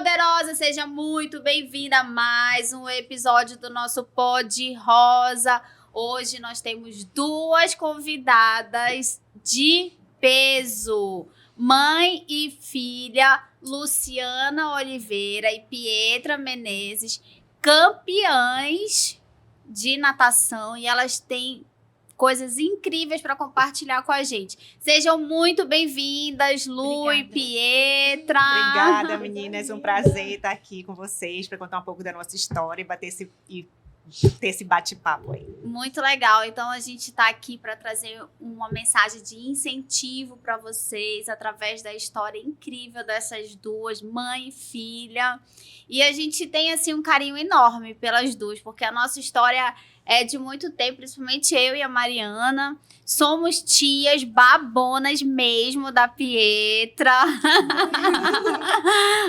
poderosa, seja muito bem-vinda a mais um episódio do nosso Pod Rosa. Hoje nós temos duas convidadas de peso, mãe e filha, Luciana Oliveira e Pietra Menezes, campeãs de natação, e elas têm coisas incríveis para compartilhar com a gente. Sejam muito bem-vindas, Lu. Obrigada. E Pietra. Obrigada, meninas. Um prazer estar aqui com vocês para contar um pouco da nossa história e ter esse bate-papo aí. Muito legal. Então, a gente está aqui para trazer uma mensagem de incentivo para vocês através da história incrível dessas duas, mãe e filha. E a gente tem, assim, um carinho enorme pelas duas, porque a nossa história é de muito tempo, principalmente eu e a Mariana. Somos tias babonas mesmo da Pietra.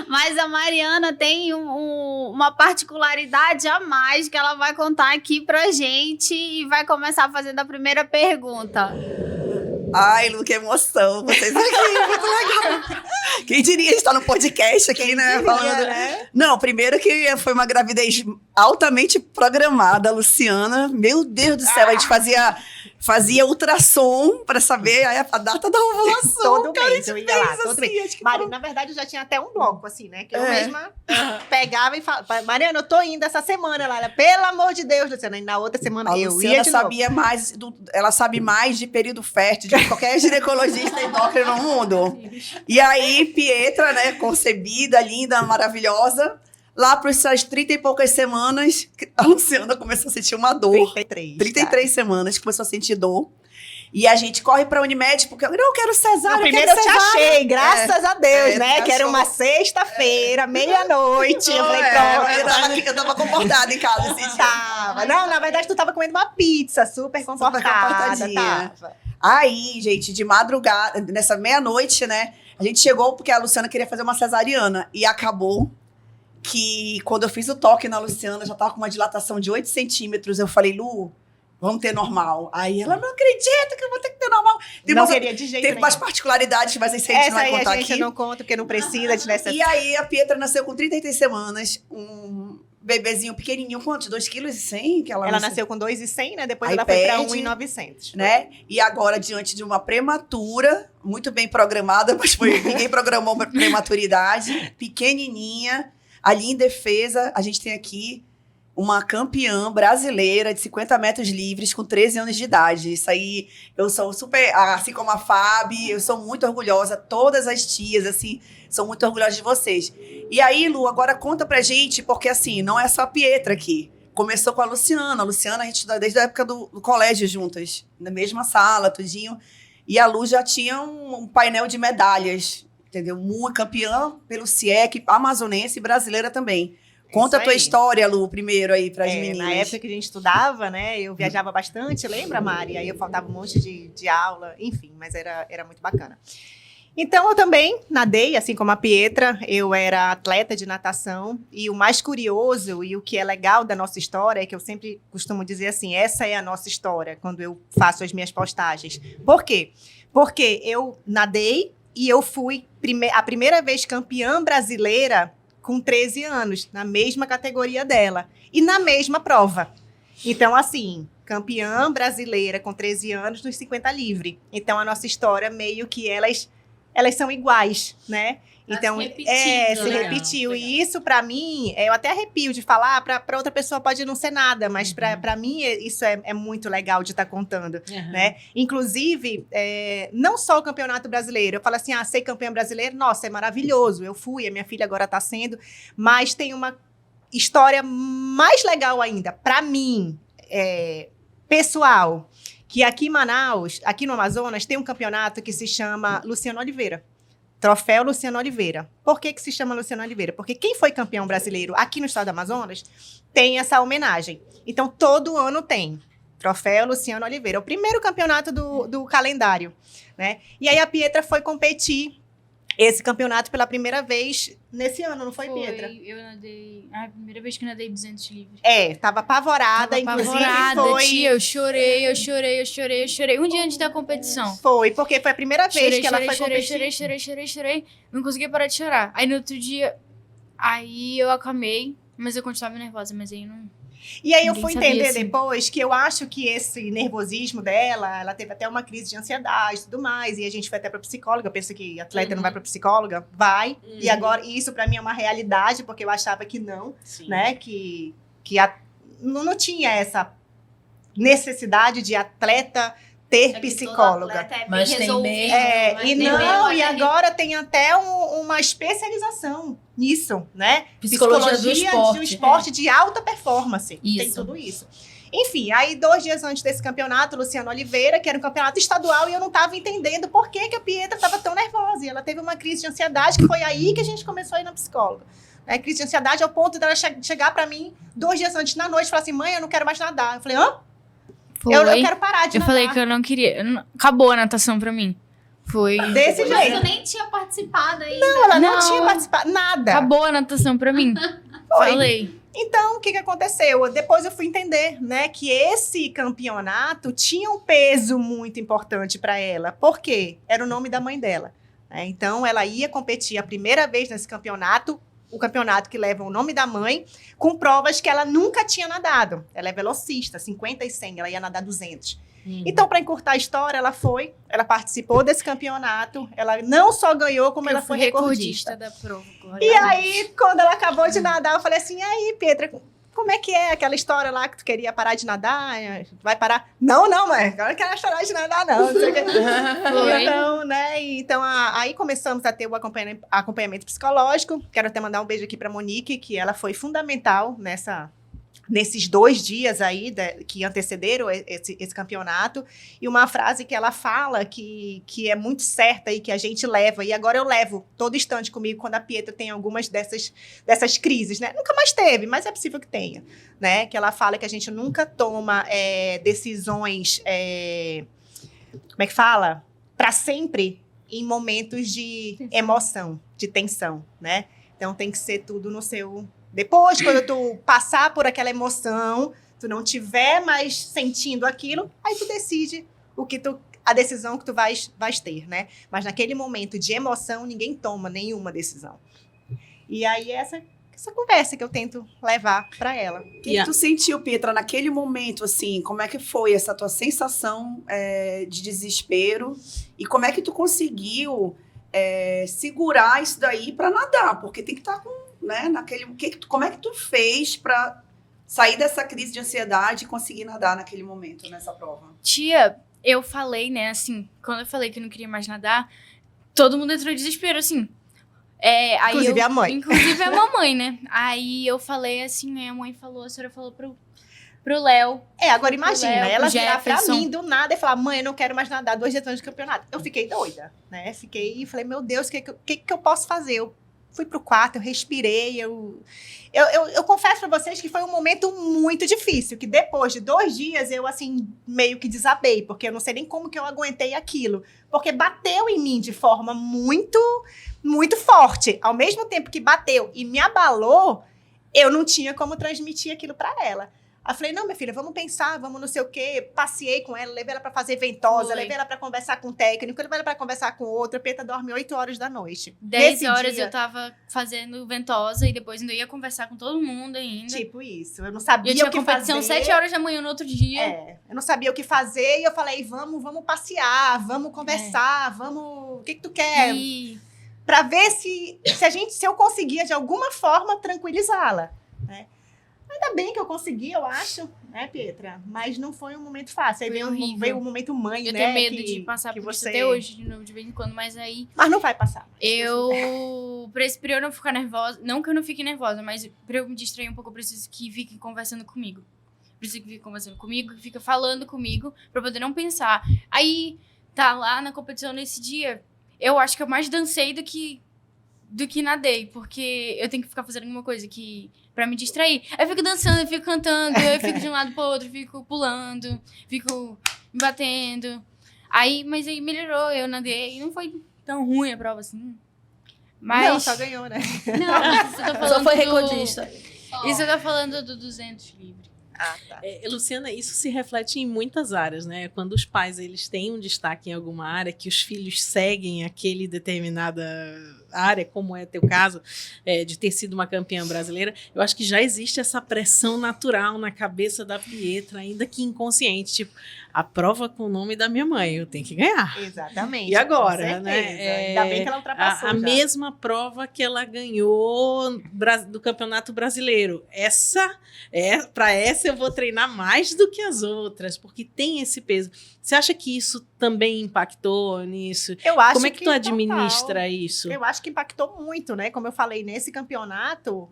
Mas a Mariana tem uma particularidade a mais que ela vai contar aqui pra gente e vai começar fazendo a primeira pergunta. Ai, Lu, que emoção. Vocês aqui, muito legal. Quem diria estar no podcast aqui, Quem né? diria, Falando... né? Não, primeiro que foi uma gravidez altamente programada, Luciana. Meu Deus do céu, a gente fazia ultrassom para saber a data da ovulação. Todo mês eu ia lá, todo assim, mês. Mariana, na verdade, eu já tinha até um bloco, assim, né? Que eu mesma pegava e falava, Mariana, eu tô indo essa semana lá. Ela, pelo amor de Deus, Luciana. E na outra semana a eu Luciana ia de sabia novo. ela sabe mais de período fértil de qualquer ginecologista endócrino no mundo. E aí, Pietra, né, concebida, linda, maravilhosa. Lá para essas 30 e poucas semanas, a Luciana começou a sentir uma dor. 33 semanas, começou a sentir dor. E a gente corre pra Unimed, porque eu não quero cesárea. Primeiro eu te achei, graças a Deus, né? Que era uma sexta-feira, meia-noite. Eu falei, pronto. Eu tava comportada em casa esse dia. Tava. Não, na verdade, tu tava comendo uma pizza, super comportada. Tava. Aí, gente, de madrugada, nessa meia-noite, né? A gente chegou porque a Luciana queria fazer uma cesariana. E acabou que quando eu fiz o toque na Luciana, já tava com uma dilatação de 8 centímetros. Eu falei, Lu, vamos ter normal. Aí ela, não acredita que eu vou ter que ter normal. Não queria de jeito nenhum. Teve umas particularidades, mas isso a gente não vai contar aqui. Essa aí a gente não conta, porque não precisa de necessidade. E aí a Pietra nasceu com 33 semanas, um bebezinho pequenininho, quantos? 2,1 kg? Ela nasceu com 2,100, né? Depois aí ela foi pra 1,900. Né? E agora, diante de uma prematura, muito bem programada, mas ninguém programou prematuridade, pequenininha, ali em defesa, a gente tem aqui uma campeã brasileira de 50 metros livres com 13 anos de idade. Isso aí, eu sou super, assim como a Fábio, eu sou muito orgulhosa, todas as tias, assim, são muito orgulhosas de vocês. E aí, Lu, agora conta pra gente, porque assim, não é só a Pietra aqui. Começou com a Luciana. A Luciana, a gente estuda desde a época do colégio juntas, na mesma sala, tudinho. E a Lu já tinha um painel de medalhas, entendeu? Muito campeã pelo CIEC, amazonense e brasileira também. Conta a tua história, Lu, primeiro aí para as meninas. Na época que a gente estudava, né, eu viajava bastante, lembra, Mari? Aí eu faltava um monte de aula, enfim, mas era muito bacana. Então, eu também nadei, assim como a Pietra, eu era atleta de natação, e o mais curioso e o que é legal da nossa história é que eu sempre costumo dizer assim, essa é a nossa história, quando eu faço as minhas postagens. Por quê? Porque eu nadei e eu fui a primeira vez campeã brasileira com 13 anos, na mesma categoria dela, e na mesma prova. Então, assim, campeã brasileira com 13 anos nos 50 livre. Então, a nossa história meio que elas são iguais, né? Então, se repetiu. Legal. E isso, para mim, eu até arrepio de falar, para outra pessoa pode não ser nada, mas para mim isso é muito legal de estar contando, né? Inclusive, não só o Campeonato Brasileiro, eu falo assim, ser campeã brasileira, nossa, é maravilhoso, eu fui, a minha filha agora está sendo, mas tem uma história mais legal ainda, para mim, pessoal, que aqui em Manaus, aqui no Amazonas, tem um campeonato que se chama Luciana Oliveira. Troféu Luciana Oliveira. Por que se chama Luciana Oliveira? Porque quem foi campeão brasileiro aqui no estado do Amazonas tem essa homenagem. Então, todo ano tem. Troféu Luciana Oliveira. É o primeiro campeonato do calendário, né? E aí a Pietra foi competir esse campeonato pela primeira vez nesse ano, não foi, Pietra? Eu nadei... a primeira vez que nadei 200 livres. Tava apavorada, inclusive foi... Tia, eu chorei. Um dia antes da competição. Foi, porque foi a primeira vez que ela foi competir. Chorei. Não conseguia parar de chorar. Aí no outro dia... Aí eu acalmei, mas eu continuava nervosa, mas aí não... E aí eu Ninguém fui sabia, entender assim. depois que eu acho que esse nervosismo dela, ela teve até uma crise de ansiedade e tudo mais, e a gente foi até pra psicóloga, pensa que atleta não vai pra psicóloga, vai, e agora isso pra mim é uma realidade, porque eu achava que não, Sim. né, não tinha essa necessidade de atleta ter psicóloga. Mas tem bem- E não, e agora tem até uma especialização nisso, né? Psicologia do esporte. de esporte de alta performance. Tem Isso. tudo isso. Enfim, aí 2 dias antes desse campeonato, Luciano Oliveira, que era um campeonato estadual, e eu não estava entendendo por que a Pietra estava tão nervosa. E ela teve uma crise de ansiedade, que foi aí que a gente começou a ir na psicóloga. Né? Crise de ansiedade ao ponto dela chegar para mim 2 dias antes, na noite, e falar assim, mãe, eu não quero mais nadar. Eu falei, hã? Foi. Eu quero parar de Eu nadar. falei que eu não queria. Acabou a natação pra mim. Foi. Desse Mas jeito. tu nem tinha participado ainda. Não, ela não Não. tinha participado, nada. Acabou a natação pra mim. Foi. Falei. Então, o que aconteceu? Depois eu fui entender, né, que esse campeonato tinha um peso muito importante para ela. Por quê? Era o nome da mãe dela. Né? Então, ela ia competir a primeira vez nesse campeonato, o campeonato que leva o nome da mãe, com provas que ela nunca tinha nadado. Ela é velocista, 50 e 100, ela ia nadar 200. Então, para encurtar a história, ela participou desse campeonato, ela não só ganhou, como ela foi recordista. da prova. E aí, quando ela acabou de nadar, eu falei assim, e aí, Pietra, como é que é aquela história lá que tu queria parar de nadar? Vai parar? Não, mãe, agora não quero parar de nadar, não. Não sei o quê. Foi. Então, né, aí começamos a ter o acompanhamento psicológico. Quero até mandar um beijo aqui pra Monique, que ela foi fundamental nesses 2 dias aí que antecederam esse campeonato, e uma frase que ela fala que é muito certa e que a gente leva, e agora eu levo todo instante comigo quando a Pietra tem algumas dessas crises, né? Nunca mais teve, mas é possível que tenha, né? Que ela fala que a gente nunca toma decisões, como é que fala? Para sempre em momentos de emoção, de tensão, né? Então tem que ser tudo no seu... Depois, quando tu passar por aquela emoção, tu não tiver mais sentindo aquilo, aí tu decide a decisão que tu vais ter, né? Mas naquele momento de emoção, ninguém toma nenhuma decisão. E aí essa conversa que eu tento levar para ela. O que tu sentiu, Pietra, naquele momento, assim? Como é que foi essa tua sensação de desespero? E como é que tu conseguiu segurar isso daí para nadar? Porque tem que estar com... Né, como é que tu fez para sair dessa crise de ansiedade e conseguir nadar naquele momento, nessa prova? Tia, eu falei, né, assim, quando eu falei que eu não queria mais nadar, todo mundo entrou em desespero, assim. Aí Inclusive a mãe. Inclusive a mamãe, né? Aí eu falei assim, a mãe falou, a senhora falou pro Léo. Agora imagina, Léo, ela pro virar pra Jefferson. mim do nada e falar, mãe, eu não quero mais nadar 2 dias antes do campeonato. Eu fiquei doida, né? Fiquei e falei, meu Deus, o que eu posso fazer? Eu fui pro quarto, eu respirei, eu confesso pra vocês que foi um momento muito difícil, que depois de 2 dias eu, assim, meio que desabei, porque eu não sei nem como que eu aguentei aquilo, porque bateu em mim de forma muito, muito forte. Ao mesmo tempo que bateu e me abalou, eu não tinha como transmitir aquilo pra ela. Aí eu falei, não, minha filha, vamos pensar, vamos não sei o quê. Passei com ela, levei ela pra fazer ventosa, Foi. levei ela pra conversar com um técnico, levei ela pra conversar com outro. A Pietra dorme 8 horas da noite. 10 Nesse horas dia, eu tava fazendo ventosa e depois ainda ia conversar com todo mundo ainda. tipo isso, eu não E sabia eu tinha o que competição fazer. 7 horas da manhã no outro dia. Eu não sabia o que fazer e eu falei, vamos passear, vamos conversar, vamos... O que tu quer? E Pra ver se eu conseguia, de alguma forma, tranquilizá-la, né? Ainda bem que eu consegui, eu acho, né, Pietra? Mas não foi um momento fácil. Aí Foi horrível. veio o momento mãe, eu né? tenho medo que- de passar que por isso você- até hoje, de novo, de vez em quando, mas aí Mas não vai passar. pra esse período eu não ficar nervosa, não que eu não fique nervosa, mas pra eu me distrair um pouco, eu preciso que fiquem conversando comigo. Preciso que fiquem conversando comigo, que fica falando comigo, pra poder não pensar. Aí, tá lá na competição nesse dia, eu acho que eu mais dancei do que nadei, porque eu tenho que ficar fazendo alguma coisa pra me distrair. Aí eu fico dançando, eu fico cantando, eu fico de um lado pro outro, fico pulando, fico me batendo. Mas aí melhorou, eu nadei, não foi tão ruim a prova assim. Mas... Não, só ganhou, né? Não, isso eu tô falando Só foi do- recordista. Isso eu tô falando do 200 livre. Ah, tá. Luciana, isso se reflete em muitas áreas, né? Quando os pais eles têm um destaque em alguma área, que os filhos seguem aquele determinada área, como é teu caso, de ter sido uma campeã brasileira, eu acho que já existe essa pressão natural na cabeça da Pietra, ainda que inconsciente, tipo, a prova com o nome da minha mãe, eu tenho que ganhar. Exatamente. E agora, com certeza. né? Ainda bem que ela ultrapassou a já. mesma prova que ela ganhou do Campeonato Brasileiro. Para essa eu vou treinar mais do que as outras, porque tem esse peso. Você acha que isso também impactou nisso? Eu acho Como é que tu administra total. isso? Eu acho que impactou muito, né? Como eu falei, nesse campeonato,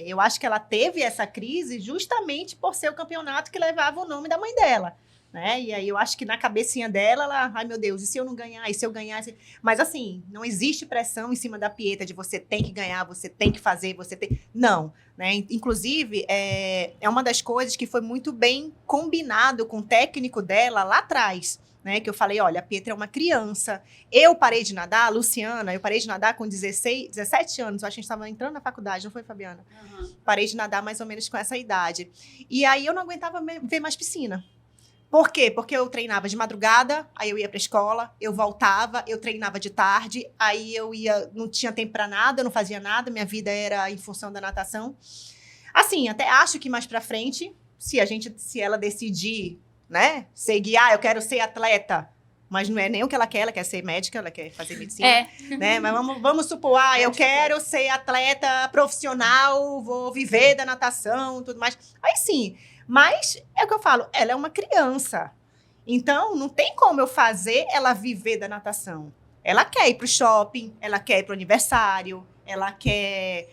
eu acho que ela teve essa crise justamente por ser o campeonato que levava o nome da mãe dela. Né? E aí eu acho que na cabecinha dela, ela, ai meu Deus, e se eu não ganhar? E se eu ganhar? Mas assim, não existe pressão em cima da Pietra de você tem que ganhar, você tem que fazer, você tem... Não, né? Inclusive, é uma das coisas que foi muito bem combinado com o técnico dela lá atrás, né? Que eu falei, olha, a Pietra é uma criança. Eu parei de nadar, Luciana, eu parei de nadar com 17 anos, eu acho que a gente estava entrando na faculdade, não foi, Fabiana? Uhum. Parei de nadar mais ou menos com essa idade. E aí eu não aguentava ver mais piscina. Por quê? Porque eu treinava de madrugada, aí eu ia pra escola, eu voltava, eu treinava de tarde, aí eu não tinha tempo pra nada, eu não fazia nada, minha vida era em função da natação. Assim, até acho que mais pra frente, se ela decidir, né, seguir, eu quero ser atleta, mas não é nem o que ela quer ser médica, ela quer fazer medicina, né? Mas vamos supor, eu quero ser atleta profissional, vou viver da natação, tudo mais. Aí sim. Mas é o que eu falo, ela é uma criança. Então, não tem como eu fazer ela viver da natação. Ela quer ir para o shopping, ela quer ir para o aniversário, ela quer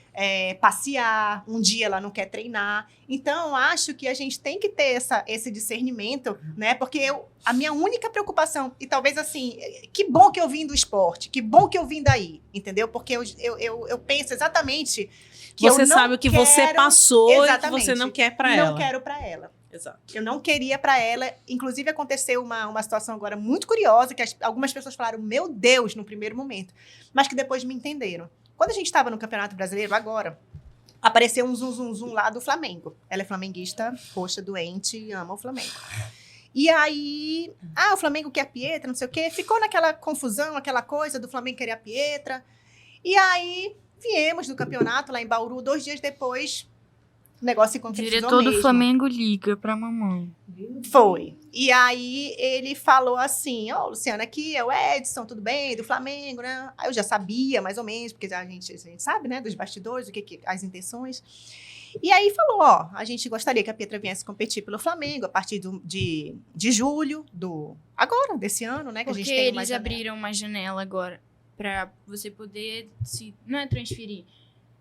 passear, um dia ela não quer treinar. Então, eu acho que a gente tem que ter esse discernimento, né? Porque a minha única preocupação, e talvez assim, que bom que eu vim do esporte, que bom que eu vim daí, entendeu? Porque eu penso exatamente... que você eu não sabe o que quero, você passou e que exatamente, você não quer para ela. Não quero para ela. Exato. Eu não queria para ela. Inclusive, aconteceu uma situação agora muito curiosa, que algumas pessoas falaram, meu Deus, no primeiro momento, mas que depois me entenderam. Quando a gente estava no Campeonato Brasileiro, agora, apareceu um zum lá do Flamengo. Ela é flamenguista, roxa, doente, ama o Flamengo. E aí, o Flamengo quer a Pietra, não sei o quê. Ficou naquela confusão, aquela coisa do Flamengo querer a Pietra. E aí... viemos do campeonato lá em Bauru, 2 dias depois, o negócio se concretizou Diretor mesmo. do Flamengo liga pra mamãe. Foi. E aí ele falou assim, Luciana, aqui é o Edson, tudo bem, do Flamengo, né? Aí eu já sabia, mais ou menos, porque a gente sabe, né, dos bastidores, as intenções. E aí falou, a gente gostaria que a Pietra viesse competir pelo Flamengo a partir de julho, desse ano, né, que Porque a gente tem uma eles janela. abriram uma janela agora pra você poder não é transferir.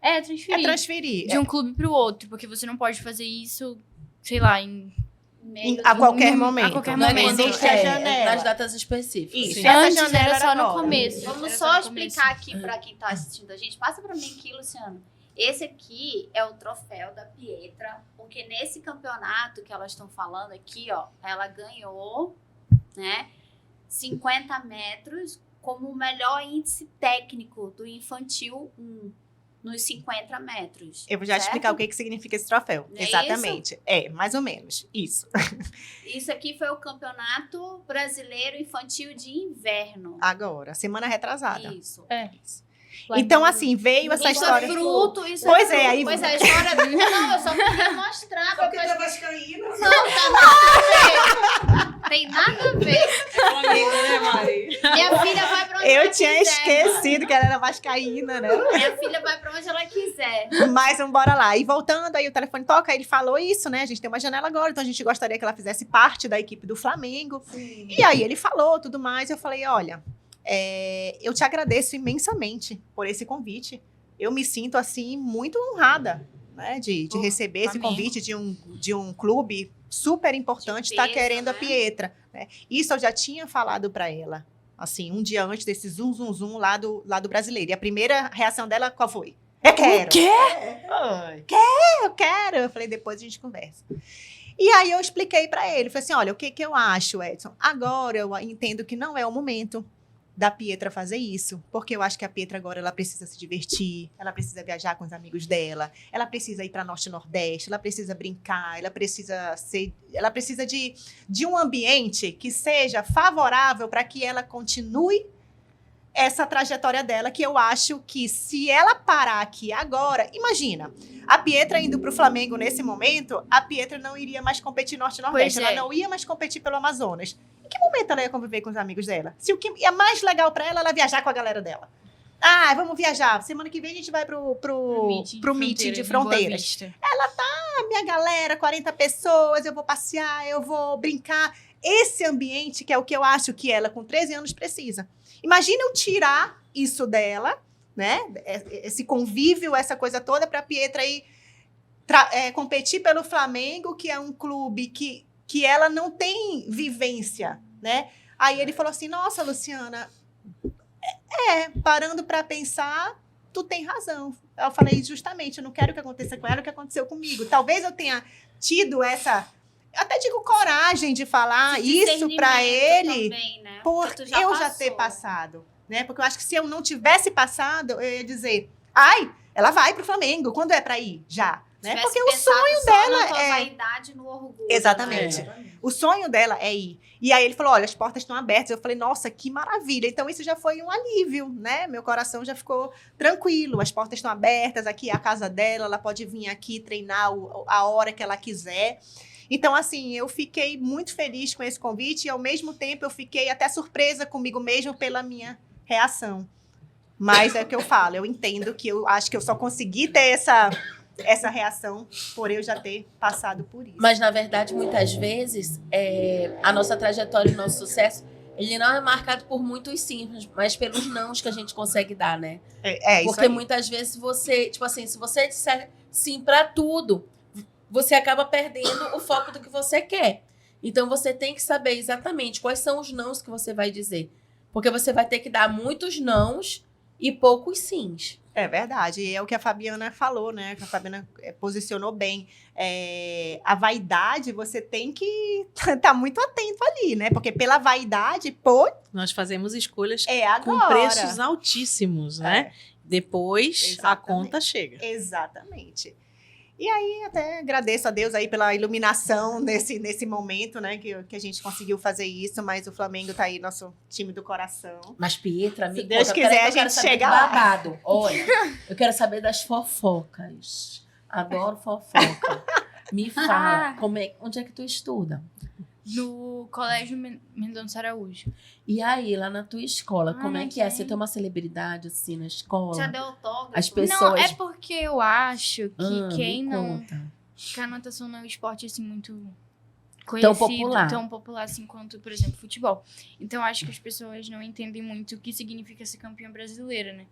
É transferir. É transferir. De um clube pro outro, porque você não pode fazer isso, sei lá, A qualquer momento. A qualquer Não momento. existe a janela. nas datas específicas. Isso. Sim. Essa Antes janela era só era no agora. começo. Vamos Era só no começo. explicar aqui para quem tá assistindo a gente. Passa para mim aqui, Luciano. Esse aqui é o troféu da Pietra, porque nesse campeonato que elas estão falando aqui, ela ganhou, né, 50 metros como o melhor índice técnico do infantil 1, nos 50 metros. Eu vou já te certo? explicar o que significa esse troféu. Não é Exatamente. Mais ou menos. Isso. Isso aqui foi o Campeonato Brasileiro Infantil de Inverno. Agora, semana retrasada. Isso. Isso. Então, assim, veio essa Isso história. é fruto, isso Pois é é, fruto. aí- Pois é, a história... Não, eu só queria mostrar. Só porque Porque tu é vascaína. Não, tá nada a ver. Tem nada a ver. Minha filha vai pra onde ela Eu tinha quiser. esquecido que ela era vascaína, né? Minha filha vai pra onde ela quiser. Mas vamos bora lá. E voltando, aí o telefone toca, aí ele falou isso, né? A gente tem uma janela agora, então a gente gostaria que ela fizesse parte da equipe do Flamengo. Sim. E aí ele falou tudo mais. Eu falei, olha, eu te agradeço imensamente por esse convite. Eu me sinto, assim, muito honrada, né? De receber esse Flamengo. convite de um clube super importante, De está peso, querendo a né? Pietra. Né? Isso eu já tinha falado para ela, assim, um dia antes desse zum lá do brasileiro. E a primeira reação dela, qual foi? Eu quero. quê? Eu quero. Eu falei, depois a gente conversa. E aí eu expliquei para ele, falei assim, olha, o que eu acho, Edson? Agora eu entendo que não é o momento da Pietra fazer isso, porque eu acho que a Pietra agora ela precisa se divertir, ela precisa viajar com os amigos dela, ela precisa ir para Norte e Nordeste, ela precisa brincar, ela precisa de um ambiente que seja favorável para que ela continue essa trajetória dela, que eu acho que se ela parar aqui agora, imagina, a Pietra indo pro Flamengo nesse momento, a Pietra não iria mais competir no Norte-Nordeste, Pois é. ela não ia mais competir pelo Amazonas. Em que momento ela ia conviver com os amigos dela? Se o que é mais legal pra ela, ela viajar com a galera dela. Ah, vamos viajar. Semana que vem a gente vai pro meeting de fronteiras. Ah, minha galera, 40 pessoas, eu vou passear, eu vou brincar. Esse ambiente que é o que eu acho que ela, com 13 anos, precisa. Imagina eu tirar isso dela, né? Esse convívio, essa coisa toda, para a Pietra ir competir pelo Flamengo, que é um clube que ela não tem vivência, né? Aí ele falou assim, nossa, Luciana, parando para pensar, tu tem razão. Eu falei, justamente, eu não quero que aconteça com ela o que aconteceu comigo. Talvez eu tenha tido essa... Eu até digo coragem de falar isso para ele, também, né? por Porque tu eu já passou. ter passado, né? Porque eu acho que se eu não tivesse passado, eu ia dizer, ai, ela vai pro Flamengo, quando é para ir? Já, né? Tivesse Porque o pensado sonho só dela na tua é... vaidade, no orgulho. Exatamente. Né? O sonho dela é ir. E aí ele falou, olha, as portas estão abertas. Eu falei, nossa, que maravilha. Então isso já foi um alívio, né? Meu coração já ficou tranquilo. As portas estão abertas, aqui é a casa dela, ela pode vir aqui treinar a hora que ela quiser. Então, assim, eu fiquei muito feliz com esse convite e, ao mesmo tempo, eu fiquei até surpresa comigo mesmo pela minha reação. Mas é o que eu falo, eu entendo que eu acho que eu só consegui ter essa reação por eu já ter passado por isso. Mas, na verdade, muitas vezes, a nossa trajetória e o nosso sucesso, ele não é marcado por muitos sims, mas pelos nãos que a gente consegue dar, né? Isso Porque aí. muitas vezes você, tipo assim, se você disser sim pra tudo, você acaba perdendo o foco do que você quer. Então, você tem que saber exatamente quais são os nãos que você vai dizer. Porque você vai ter que dar muitos nãos e poucos sims. É verdade, e é o que a Fabiana falou, né? Que a Fabiana posicionou bem. A vaidade, você tem que estar muito atento ali, né? Porque pela vaidade, Nós fazemos escolhas com agora. preços altíssimos, né? Depois a Exatamente. conta chega. Exatamente. E aí, até agradeço a Deus aí pela iluminação nesse momento, né? Que a gente conseguiu fazer isso, mas o Flamengo tá aí, nosso time do coração. Mas, Pietra, me Se Deus conta, quiser, peraí que a eu quero gente saber chega do lá. babado. Olha, eu quero saber das fofocas. Adoro fofoca. Me fala, onde é que tu estuda? No Colégio Mendonça Araújo. E aí, lá na tua escola, como é não que é? tem. Você tem uma celebridade, assim, na escola? Já deu autógrafo? As pessoas... Não, é porque eu acho que quem me não... conta. Que a natação não é um esporte, assim, muito Tão conhecido, popular. tão popular, assim, quanto, por exemplo, futebol. Então, eu acho que as pessoas não entendem muito o que significa ser campeã brasileira, né?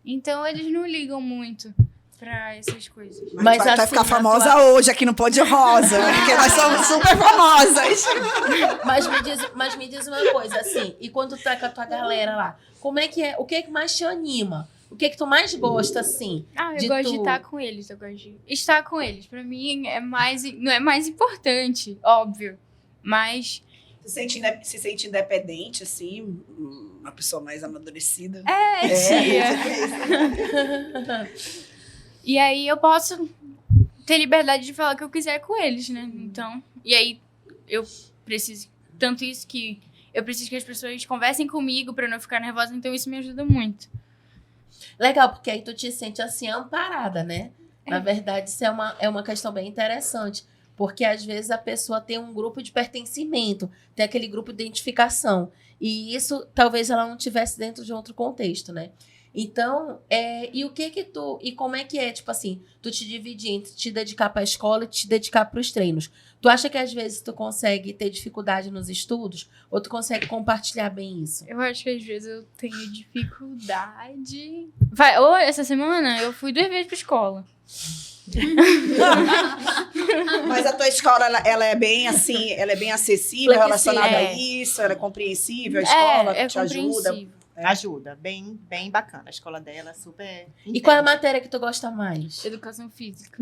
Então, eles não ligam muito pra essas coisas. Mas vai assim, ficar na famosa tua- hoje aqui no Pode Rosa, porque nós somos super famosas. Mas me diz uma coisa, assim, e quando tu tá com a tua galera lá, como é que é? O que é que mais te anima? O que é que tu mais gosta, assim? Eu de gosto de tu- estar com eles, eu gosto de estar com eles. Pra mim, não é mais importante, óbvio. Mas Se sente independente, assim, uma pessoa mais amadurecida. tia. E aí eu posso ter liberdade de falar o que eu quiser com eles, né? Então, e aí eu preciso, tanto isso que eu preciso que as pessoas conversem comigo pra eu não ficar nervosa, então isso me ajuda muito. Legal, porque aí tu te sente assim amparada, né? Na verdade, isso é uma questão bem interessante. Porque às vezes a pessoa tem um grupo de pertencimento, tem aquele grupo de identificação. E isso talvez ela não tivesse dentro de outro contexto, né? Então, e o que tu... E como é que é, tipo assim, tu te dividir entre te dedicar pra escola e te dedicar pros treinos? Tu acha que às vezes tu consegue ter dificuldade nos estudos? Ou tu consegue compartilhar bem isso? Eu acho que às vezes eu tenho dificuldade. Essa semana eu fui 2 vezes pra escola. Mas a tua escola, ela é bem assim, ela é bem acessível Flexível. relacionada a isso, ela é compreensível, a escola é te ajuda. compreensível. Ajuda, bem, bem bacana. A escola dela é super... E qual é a matéria que tu gosta mais? Educação física.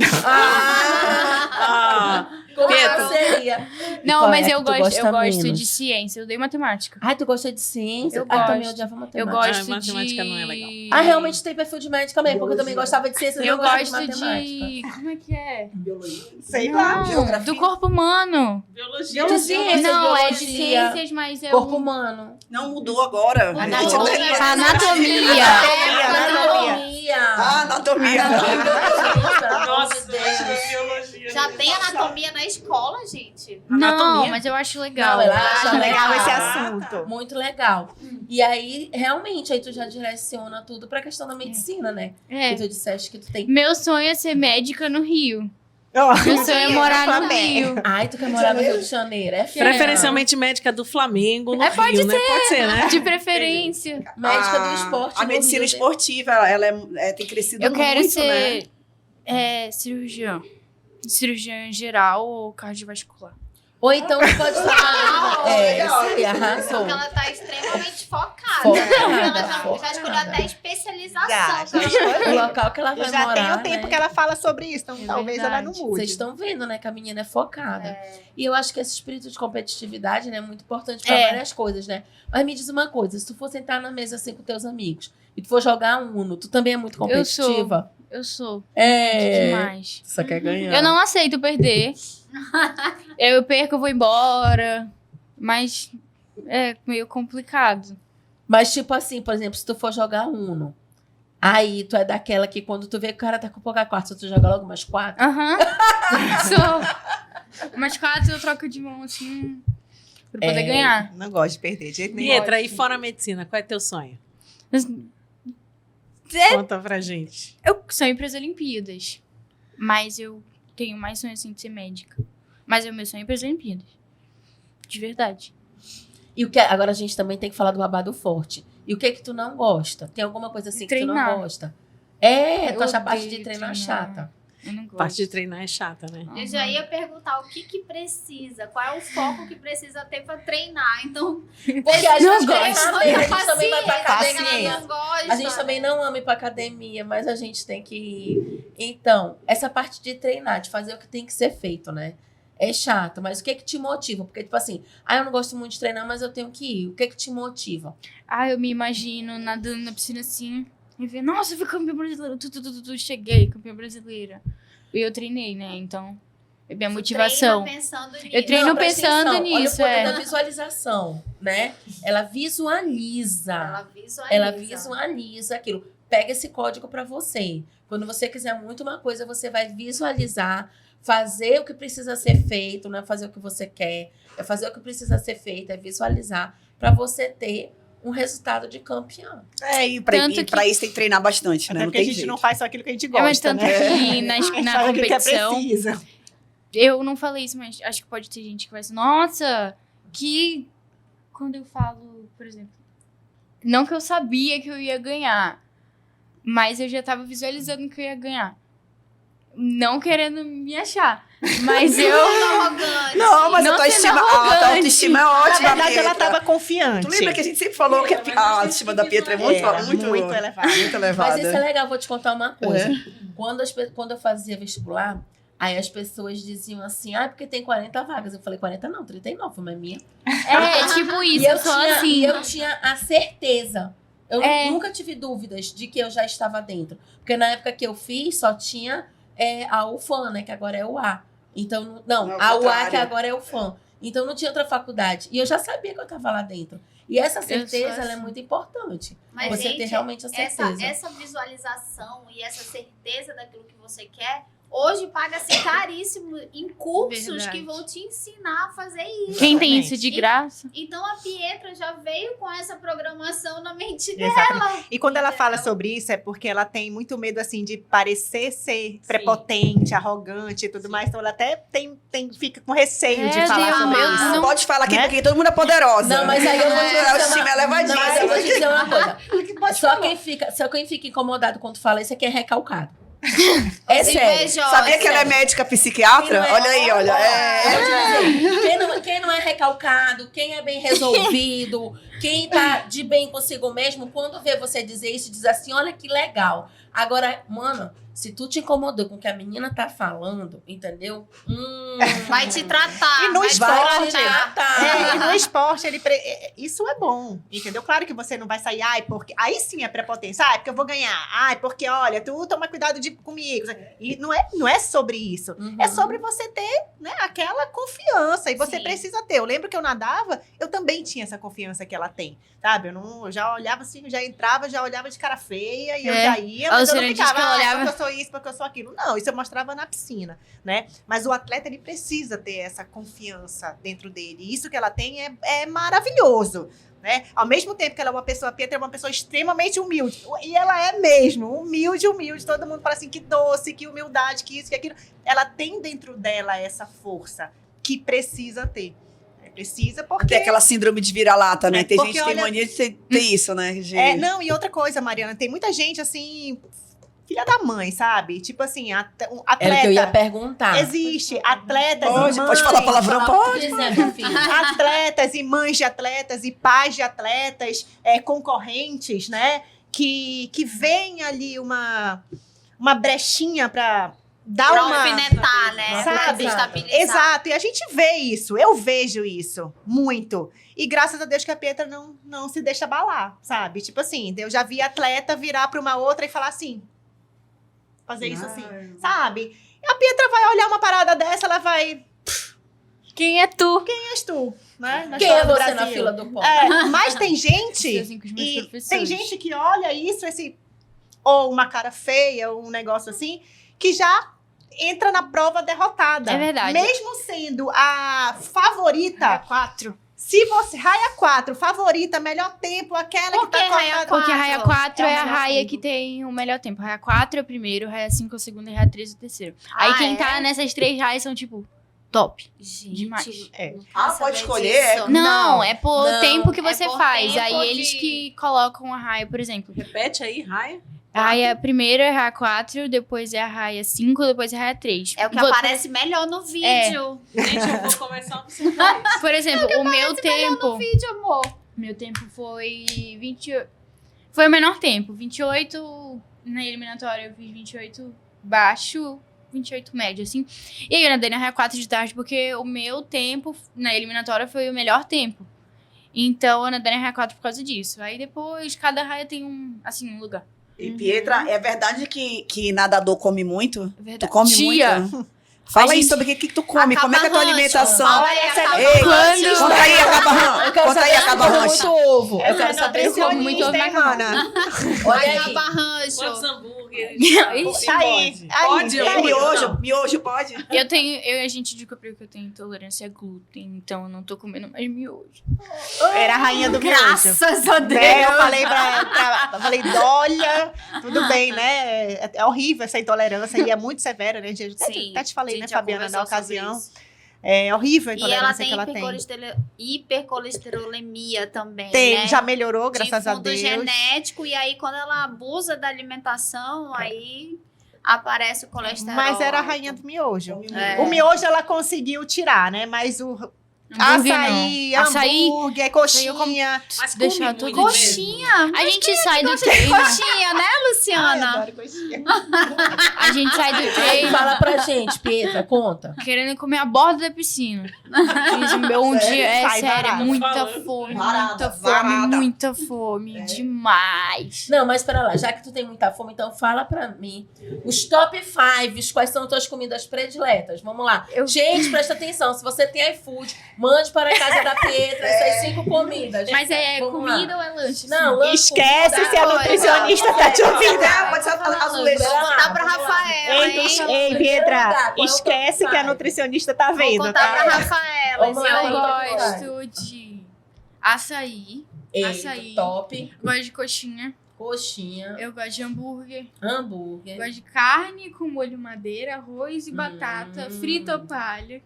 Como Pedro. seria? E Não, qual mas é eu que tu gosto gosta de menos? ciência. Eu dei matemática. Ai, tu gosta de ciência? Eu Também gosto. odiava matemática. Eu gosto matemática de... não é legal. Ah, realmente tem perfil de médica mesmo, porque eu também gostava de ciência, Eu não gostava gosto de matemática. de... Como é que é? Sei lá. Não, geografia. do corpo humano. Biologia. De ciências, Não, é de biologia, ciências, mas é corpo humano. Não mudou agora. Anatomia. Anatomia. Anatomia. Já tem anatomia na escola, gente? Não, mas eu acho legal. Não, ela acha Acho legal legal. esse assunto. Muito legal. E aí, realmente, aí tu já direciona tudo pra questão da medicina, né? É. Que tu disseste que tu tem. Meu sonho é ser médica no Rio. Ó, Meu sonho é morar no Flamengo. Rio. Ai, tu quer morar no Rio de Janeiro. É fera. Preferencialmente médica do Flamengo no Rio, pode né? Pode ser, né? De preferência. Médica do esporte. A no medicina Rio, esportiva, ela tem crescido Eu muito, quero né? ser cirurgiã. Cirurgiã geral ou cardiovascular. Ou então tu pode falar. legal. Isso aí, arrasou. Porque ela tá extremamente focada. Focada, Ela já focada. escolheu até especialização. Já que ela escolhi. O local que ela vai Eu já morar, tenho tempo né? que ela fala sobre isso, então talvez ela não verdade. mude. Vocês estão vendo, né, que a menina é focada. E eu acho que esse espírito de competitividade, né, é muito importante pra várias coisas, né? Mas me diz uma coisa, se tu for sentar na mesa assim com teus amigos e tu for jogar Uno, tu também é muito competitiva? Eu sou. É. Demais. Só quer ganhar. Eu não aceito perder. Eu perco, eu vou embora. Mas é meio complicado. Mas tipo assim, por exemplo, se tu for jogar Uno, aí tu é daquela que quando tu vê que o cara tá com pouca quarta, tu joga logo umas 4? Aham. Sou. Mas 4 eu troco de mão assim. Pra poder ganhar. Não gosto de perder, de jeito nenhum. Pietra, e fora a medicina, qual é teu sonho? Conta pra gente. Eu sonho pras Olimpíadas. Mas eu tenho mais sonho assim de ser médica. Mas é o meu sonho pras Olimpíadas. De verdade. E o que agora a gente também tem que falar do babado forte. E o que tu não gosta? Tem alguma coisa assim que tu Treinar. não gosta? É, tu Eu acha a parte de odeio treinar treinar. chata. Eu não gosto. Parte de treinar é chata, né? Eu já ia perguntar o que precisa, qual é o foco que precisa ter pra treinar. Então, Porque a Não gente gosto. treina bem, a gente também vai pra Paciência. academia. ela não gosta. A gente também não ama ir pra academia, mas a gente tem que ir. Então, essa parte de treinar, de fazer o que tem que ser feito, né? É chato, mas o que te motiva? Porque, tipo assim, eu não gosto muito de treinar, mas eu tenho que ir. O que te motiva? Eu me imagino nadando na piscina assim. E ver, nossa, eu fui campeã brasileira. Cheguei, campeã brasileira. E eu treinei, né? Então, é minha motivação. Treina pensando nisso. Eu treino Não, presta pensando atenção. nisso, Olha o poder é. da visualização, né? Ela visualiza. Ela Ela visualiza aquilo. Pega esse código para você. Quando você quiser muito uma coisa, você vai visualizar, fazer o que precisa ser feito, não é fazer o que você quer, é fazer o que precisa ser feito, é visualizar para você ter um resultado de campeão. E Tanto pra isso tem que treinar bastante, né? Até Não porque a tem gente jeito. não faz só aquilo que a gente Mas gosta, tanto né? que na Faz aquilo que é competição, precisa. eu não falei isso, mas acho que pode ter gente que vai dizer, nossa, que... Quando eu falo, por exemplo, não que eu sabia que eu ia ganhar, mas eu já tava visualizando que eu ia ganhar. Não querendo me achar, mas eu... Não, mas Não a tua sendo autoestima é ótima. Na verdade, ela Pietra. estava confiante. Tu lembra que a gente sempre falou que a autoestima da Pietra é muito elevada. muito elevada. Mas isso é legal, vou te contar uma coisa. Quando eu fazia vestibular, aí as pessoas diziam assim, porque tem 40 vagas. Eu falei, 40 não, 39, mas é minha. tipo isso, E eu sou assim. eu tinha a certeza. Eu nunca tive dúvidas de que eu já estava dentro. Porque na época que eu fiz, só tinha a UFAM, né? Que agora é o A. Então, não, Não, a UA, contrário. que agora é o FAM. Então, não tinha outra faculdade. E eu já sabia que eu estava lá dentro. E essa certeza, ela é assim. muito importante. Mas, você gente, ter realmente a certeza. essa visualização e essa certeza daquilo que você quer, hoje paga-se caríssimo em cursos Verdade. que vão te ensinar a fazer isso. Quem tem isso de graça? Então a Pietra já veio com essa programação na mente dela. Exatamente. E quando ela fala sobre isso, é porque ela tem muito medo, assim, de parecer ser prepotente, arrogante e tudo mais. Então, ela até fica com receio de falar Deus, sobre meu isso. Deus. Pode falar aqui, Né? porque todo mundo é poderosa. Não, mas aí eu vou te dizer A autoestima é elevadíssima. Não, mas eu vou te dizer uma coisa. Pode Só falar. quem fica incomodado quando fala isso é quem é recalcado. É sério. Invejosa. Sabia que ela é médica psiquiatra? Quem não é- Olha aí, olha. Vou te dizer, quem não é recalcado, quem é bem resolvido, quem tá de bem consigo mesmo, quando vê você dizer isso, diz assim, olha que legal. Agora, mano, Se tu te incomodou com o que a menina tá falando, entendeu? Vai te tratar. E no vai te esporte, tratar. e no esporte, isso é bom, entendeu? Claro que você não vai sair, porque... Aí sim é prepotência. Porque eu vou ganhar. Porque, olha, tu toma cuidado comigo. E não é sobre isso. Uhum. É sobre você ter, né, aquela confiança. E você Sim. precisa ter. Eu lembro que eu nadava, eu também tinha essa confiança que ela tem, sabe? Eu já olhava assim, já entrava, já olhava de cara feia e eu já ia. Mas eu não Luciana disse ficava, que ela olhava- porque eu sou isso, porque eu sou aquilo. Não, isso eu mostrava na piscina, né? Mas o atleta, ele precisa ter essa confiança dentro dele. E isso que ela tem é maravilhoso, né? Ao mesmo tempo que ela é uma pessoa, a Pietra é uma pessoa extremamente humilde. E ela é mesmo, humilde. Todo mundo fala assim, que doce, que humildade, que isso, que aquilo. Ela tem dentro dela essa força que precisa ter. Precisa porque... Tem aquela síndrome de vira-lata, né? Tem Porque, gente que tem olha- mania de ter isso, né? Não, e outra coisa, Mariana, tem muita gente assim, filha da mãe, sabe? Tipo assim, Era o que eu ia atleta. perguntar. Existe atletas e Pode mães. falar palavrão, pode. Dizendo, filho. Atletas e mães de atletas e pais de atletas, concorrentes, né? Que veem ali uma brechinha para dar Pra uma... alfinetar, né? Pra Sabe? destabilizar. Exato, e a gente vê isso, eu vejo isso, muito. E graças a Deus que a Pietra não se deixa abalar, sabe? Tipo assim, eu já vi atleta virar para uma outra e falar assim, fazer isso assim, sabe? E a Pietra vai olhar uma parada dessa, ela vai... Quem é tu? Quem és tu? Né? Na Quem é história do você na Brasil. fila do pão? Mas tem gente... Assim com os meus E professores. tem gente que olha isso, ou uma cara feia, ou um negócio assim, que já entra na prova derrotada. É verdade. Mesmo sendo a favorita. 4. Se você. Raia 4, favorita, melhor tempo, aquela Por que tá que raia cortada. Porque a raia 4 É o é a melhor raia tempo. que tem o melhor tempo. Raia 4 é o primeiro, raia 5 é o segundo e raia 3 é o terceiro. Aí quem tá nessas 3 raias são, tipo, top. Gente, Demais. É. não Ah, quero pode saber escolher? disso. Não, é por Não, tempo que é você por faz. tempo Aí eles de- que colocam a raia, por exemplo. Repete aí, raia. A raia primeiro é a raia 4, depois é a raia 5, depois é a raia 3. É o que Vou- aparece melhor no vídeo. Gente, eu vou começar a observar isso. Por exemplo, o meu tempo. Vídeo, amor. Meu tempo foi 28. Foi o menor tempo. 28 na eliminatória, eu fiz 28 baixo, 28 médio, assim. E aí eu nadei na raia 4 de tarde, porque o meu tempo na eliminatória foi o melhor tempo. Então eu nadei na raia 4 por causa disso. Aí depois, cada raia tem um lugar. E Pietra, é verdade que nadador come muito? É verdade. Tu come Tia, muito? Fala a aí gente- sobre o que tu come, como é que é a tua Acaba alimentação? rancho. Fala aí, acaba Ei, rancho. conta aí, acaba rancho. Conta aí, acaba rancho. muito ovo. Essa Eu quero é saber eu como muito ovo nutricionista, hein, macarrão. mana? Olha Vai aí. acabar rancho. Quantos hambúrgueres? Ixi, Tá aí. Pode, aí, eu Miojo, miojo pode? eu e a gente descobriu que eu tenho intolerância a glúten, então eu não tô comendo mais miojo. Era a rainha do miojo. Graças a Deus. Né? Eu falei falei, olha, tudo bem, né? É horrível essa intolerância e é muito severa, né? Gente, até te falei, a né, gente já Fabiana, na conversou sobre ocasião. isso. É horrível a E ela intolerância tem que ela tem. hipercolesterolemia também, Tem, né? já melhorou, graças de a fundo Deus. genético, e aí quando ela abusa da alimentação, aí aparece o colesterol. Mas era a alto. rainha do miojo. É. O miojo ela conseguiu tirar, né? Mas o Hambúrguer açaí, não. Açaí, hambúrguer, coxinha. Mas Deixar come tudo muito Coxinha. a gente sai do treino. Coxinha, né, Ai, Luciana? adoro coxinha. A gente sai do Aí treino fala pra gente, Pietra, conta. querendo comer a borda da piscina. Fiz um dia, Sai sério, varada. muita Falando. fome, Varada. muita fome, demais. Não, mas pera lá, já que tu tem muita fome, então fala pra mim os top 5, quais são as tuas comidas prediletas. Vamos lá. Gente, presta atenção, se você tem iFood, mande para a casa da Pietra essas 5 comidas. Mas é Vamos comida lá. ou é lanche? Não, lanche, Esquece comida, se a agora. nutricionista tá te ouvindo. Pode ser azulejo. Contar pra Rafaela, hein? Ei, Pietra, Qual é o esquece top que a five? nutricionista tá Vou vendo, contar pra tá? Rafaela. Vamos esse lá, aí. Eu então. gosto de açaí, Eita, Açaí. top. gosto de coxinha, Coxinha, eu gosto de hambúrguer, hambúrguer. gosto de carne com molho madeira, arroz e batata, frita ou palha.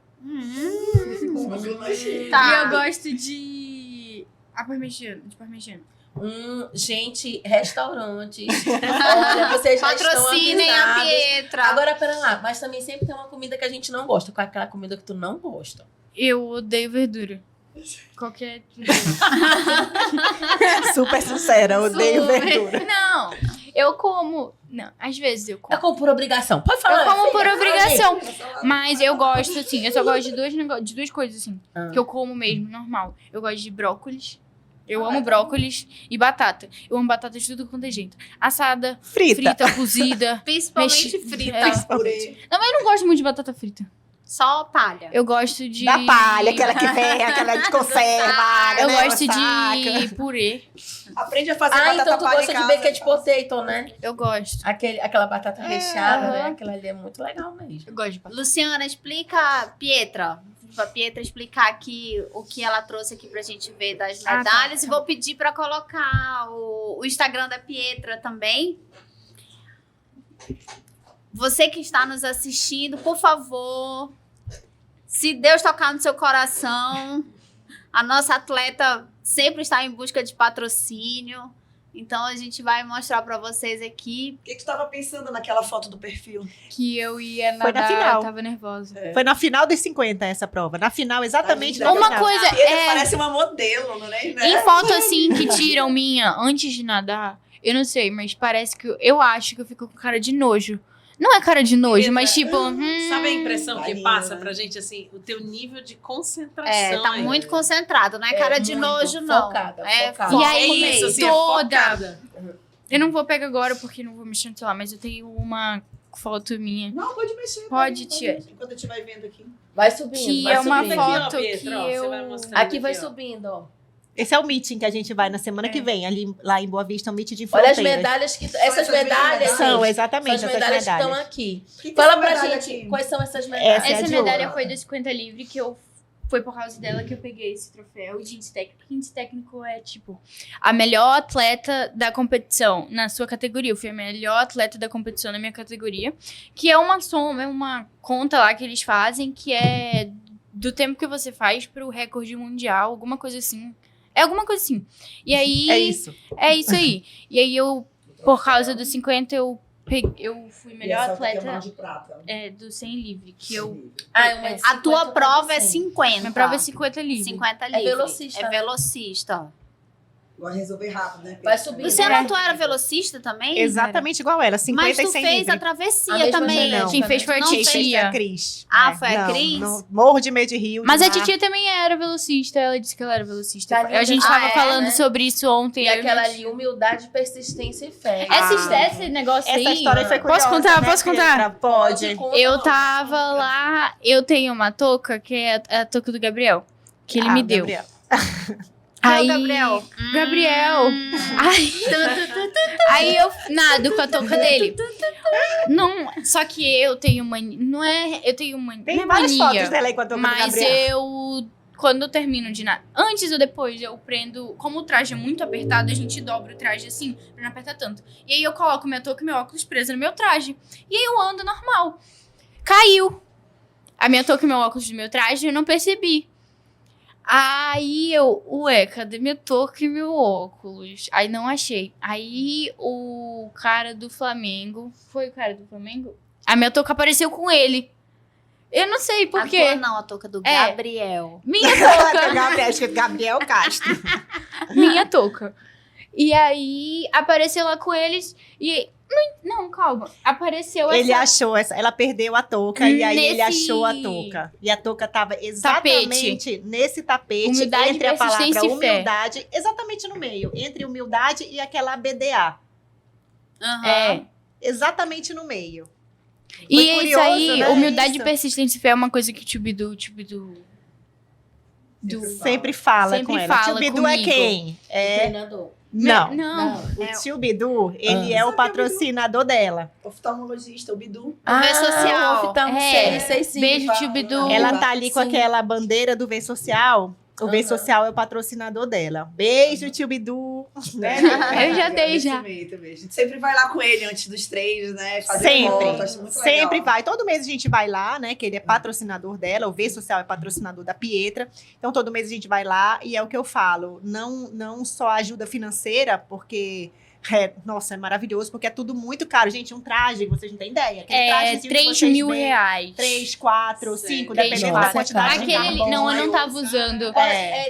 Tá. E eu gosto de parmegiana. Gente, restaurantes. Olha, vocês já estão Patrocinem a avisados. Pietra. Agora, pera lá, mas também sempre tem uma comida que a gente não gosta. Qual é aquela comida que tu não gosta? Eu odeio verdura. Qualquer. Super sincera, odeio verdura. Não, Eu como. Não, às vezes eu como. Eu como por obrigação. Pode falar. Eu como por filha, obrigação. fala aí. Mas eu gosto, assim, eu só gosto de duas coisas, assim, Ah. que eu como mesmo, normal. Eu gosto de brócolis. Eu amo brócolis e batata. Eu amo batata de tudo quanto é jeito. Assada, Frita. cozida. Principalmente Mexe- frita. É. Purê. Não, mas eu não gosto muito de batata frita. Só palha. Eu gosto de... Da palha, aquela que vem, aquela de conserva. Eu né, gosto no saco. de purê. Aprende a fazer Ah, batata então tu palha gosta em de casa. baked potato, né? Eu gosto. Aquela batata recheada, né? aham. Aquela ali é muito legal mesmo. Eu gosto de batata. Luciana, explica, Pietra. Pra Pietra explicar aqui o que ela trouxe aqui pra gente ver das Ah, tá. medalhas. E vou pedir pra colocar o Instagram da Pietra também. Você que está nos assistindo, por favor, se Deus tocar no seu coração, a nossa atleta sempre está em busca de patrocínio. Então a gente vai mostrar pra vocês aqui. O que tu tava pensando naquela foto do perfil? Que eu ia Foi na nadar, final. eu tava nervosa. Foi na final dos 50 essa prova. Na final, exatamente na Tá linda. Uma final. coisa A Pietra é... parece uma modelo, não é? Em foto assim que tiram minha antes de nadar, eu não sei, mas parece que eu acho que eu fico com cara de nojo. Não é cara de nojo, Pietra, mas tipo. Sabe a impressão Tá que linda, passa né? pra gente, assim, o teu nível de concentração. É, tá aí. muito concentrado, não é cara de muito nojo, não. focada, É focada. foco E aí, mesmo. Isso, assim, é toda- focada. Eu não vou pegar agora porque não vou mexer no celular, mas eu tenho uma foto minha. Não, pode mexer. Pode, tia. mexer. Enquanto eu estiver vendo aqui. Vai subindo. Que vai é uma subindo. Aqui, ó, foto Pietra, que ó, você eu- vai mostrando Aqui vai ó. subindo, ó. Esse é o meeting que a gente vai na semana que vem, ali lá em Boa Vista, o meeting de Olha fronteiras. as medalhas que... Essas essas medalhas, medalhas. São, gente, exatamente, são as essas medalhas que estão medalhas. aqui. Que Fala essa pra medalha gente aqui? quais são essas medalhas. Essa é Essa de medalha ouro. foi do 50 livre que eu. Foi por causa dela que eu peguei esse troféu de índice técnico. Índice técnico é, tipo, a melhor atleta da competição na sua categoria. Eu fui a melhor atleta da competição na minha categoria. Que é uma soma, é uma conta lá que eles fazem, que é do tempo que você faz pro recorde mundial, alguma coisa assim. É alguma coisa assim. E aí... É isso. É isso aí. E aí eu, por causa dos 50, eu fui melhor atleta de prata. do 100 livre. Que eu... Ah, uma de A 50 tua prova é tá 50. Minha prova é 50 livre. 50 É livre. velocista. É velocista. Vai resolver rápido, né? Vai subir. Luciana, tu era velocista também? Exatamente igual ela, 50 Mas e tu 100 fez livre. a travessia A mesma também. genética, Quem fez foi a Não Quem fez? fez foi a titia. Cris. Ah, foi a não, Cris? não, morro de medo de rio. Mas de a mar. titia também era velocista. Ela disse que ela era velocista. Tá linda. A gente Ah, tava é, falando né? sobre isso ontem. E eu e aquela minha ali, tia. humildade, persistência e fé. Esse negócio Essa aí... história foi Posso curiosa, contar? né, Posso contar? Pietra? Pode. Conta, Eu conta. tava lá... Eu tenho uma touca, que é a touca do Gabriel. Que ele Ah, me deu. Gabriel. Aí, Gabriel? Gabriel. Aí eu nado com a touca dele. Não, só que eu tenho mania. Não é. Eu tenho mania. Tem não é várias mania, fotos dela aí com a touca do mas Gabriel. eu. Quando eu termino de nadar. Antes ou depois, eu prendo. Como o traje é muito apertado, a gente dobra o traje assim, pra não apertar tanto. E aí eu coloco minha touca e meu óculos preso no meu traje. E aí eu ando normal. Caiu. A minha touca e meu óculos do meu traje, eu não percebi. Aí eu, ué, cadê minha touca e meu óculos? Aí não achei. Aí o cara do Flamengo, foi o cara do Flamengo? A minha touca apareceu com ele. Eu não sei por A quê. tua não, a touca do É. Gabriel. Minha Do touca. Gabriel, acho que é Gabriel Castro. Minha touca. E aí apareceu lá com eles e... Não, calma. Apareceu Ele essa... achou essa, ela perdeu a touca e aí ele Nesse achou a touca. E a touca tava exatamente nesse tapete, Humildade, entre a palavra persistência e fé. humildade, exatamente no meio, entre humildade e aquela BDA. Aham. É. Exatamente no meio. E Foi isso curioso, aí, né, humildade isso? e persistência e fé é uma coisa que o Tio Bidu Sempre fala Sempre com ela. fala Tio Bidu é comigo. quem? É, Treinador. não. Não. O tio Bidu, ele é o patrocinador dela. Oftalmologista, o Bidu. Vê social. É. Sei sim. Beijo, fala. Tio Bidu. Ela tá ali com Sim. aquela bandeira do V Social. O V Aham. Social é o patrocinador dela. Beijo, tio Bidu. Né? Eu já dei, já. Agradecimento mesmo. A gente sempre vai lá com ele antes dos treinos, né? Fazer Sempre, foto, acho muito sempre legal. vai. Todo mês a gente vai lá, né? Que ele é patrocinador dela. O V Social é patrocinador da Pietra. Então, todo mês a gente vai lá e é o que eu falo. Não só ajuda financeira, porque Nossa, é maravilhoso, porque é tudo muito caro. Gente, um traje, vocês não têm ideia. Aquele trajezinho que 3 vocês mil veem, reais. 3, 4, 5, 3, dependendo da 4. quantidade de Aquele ali, carbono. não, eu não tava usando.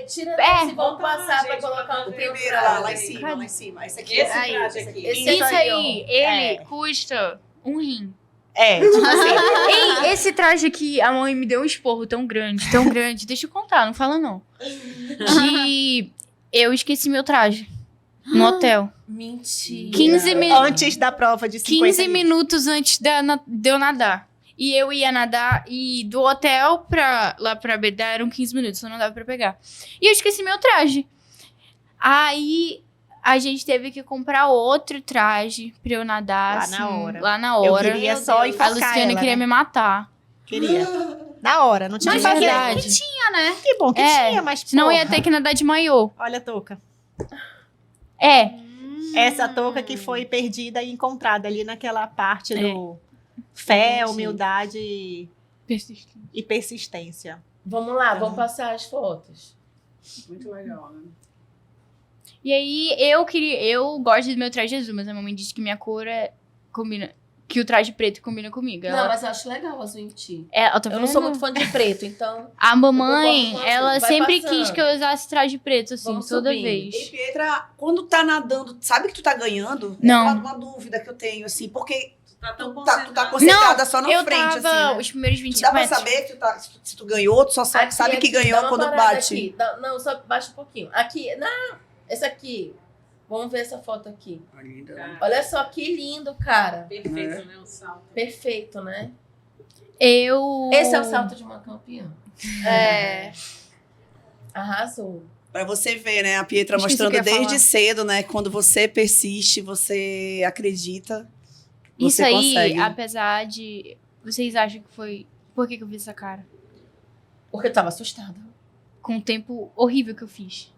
Tira desse, vamos passar pra colocar no teu Primeiro lá em cima, lá em cima. Esse aqui. Esse Aí, traje aqui. Esse Isso aí, ó. ele custa um rim. Tipo assim, Ei, esse traje aqui, a mãe me deu um esporro tão grande, deixa eu contar, não fala não. Que eu esqueci meu traje no hotel. Mentira. 15 minutos. antes da prova de 50 15 minutos antes de eu nadar. E eu ia nadar e do hotel lá pra Bedá eram 15 minutos, não dava pra pegar. E eu esqueci meu traje. Aí a gente teve que comprar outro traje pra eu nadar. Lá assim, na hora. Lá na Eu hora. queria só A enfocar Luciana ela, queria né? me matar. Queria. Na hora, não tinha Mas que fazer. verdade. Que tinha, né? Que bom que É, tinha, mas Senão eu ia porra. ter que nadar de maiô. Olha a touca. É. Essa touca que foi perdida e encontrada ali naquela parte do fé, Entendi. humildade e persistência. Vamos lá, vamos passar as fotos. Muito legal, né? E aí eu gosto do meu traje azul, mas a mamãe disse que minha cor combina. Que o traje preto combina comigo. Não, Ela, mas eu acho legal azul em ti. ela tá Eu não sou vendo? muito fã de preto, então... A mamãe, Eu concordo com ela você. Vai sempre passando. quis que eu usasse traje preto, assim, Vamos toda subindo. Ei, vez. Pietra, quando tá nadando, sabe que tu tá ganhando? Não. É uma dúvida que eu tenho, assim, porque Tá tão tu tá concentrado. concentrada só na Eu frente, tava assim, né? os primeiros Tu 25 dá pra metros. saber que se tu ganhou, tu só sabe que dá ganhou uma quando parada bate. Aqui. Não, só baixa um pouquinho. Aqui, não, esse aqui. Vamos ver essa foto aqui. Olha só que lindo, cara. Perfeito, né? O salto. Perfeito, né? Esse Esse é o salto de uma campeã. É. Arrasou. Pra você ver, né? A Pietra Esqueci o mostrando que eu ia desde falar. cedo, né? Quando você persiste, você acredita, Isso você aí, consegue. apesar de... Vocês acham que foi... Por que eu fiz essa cara? Porque eu tava assustada. Com o tempo horrível que eu fiz.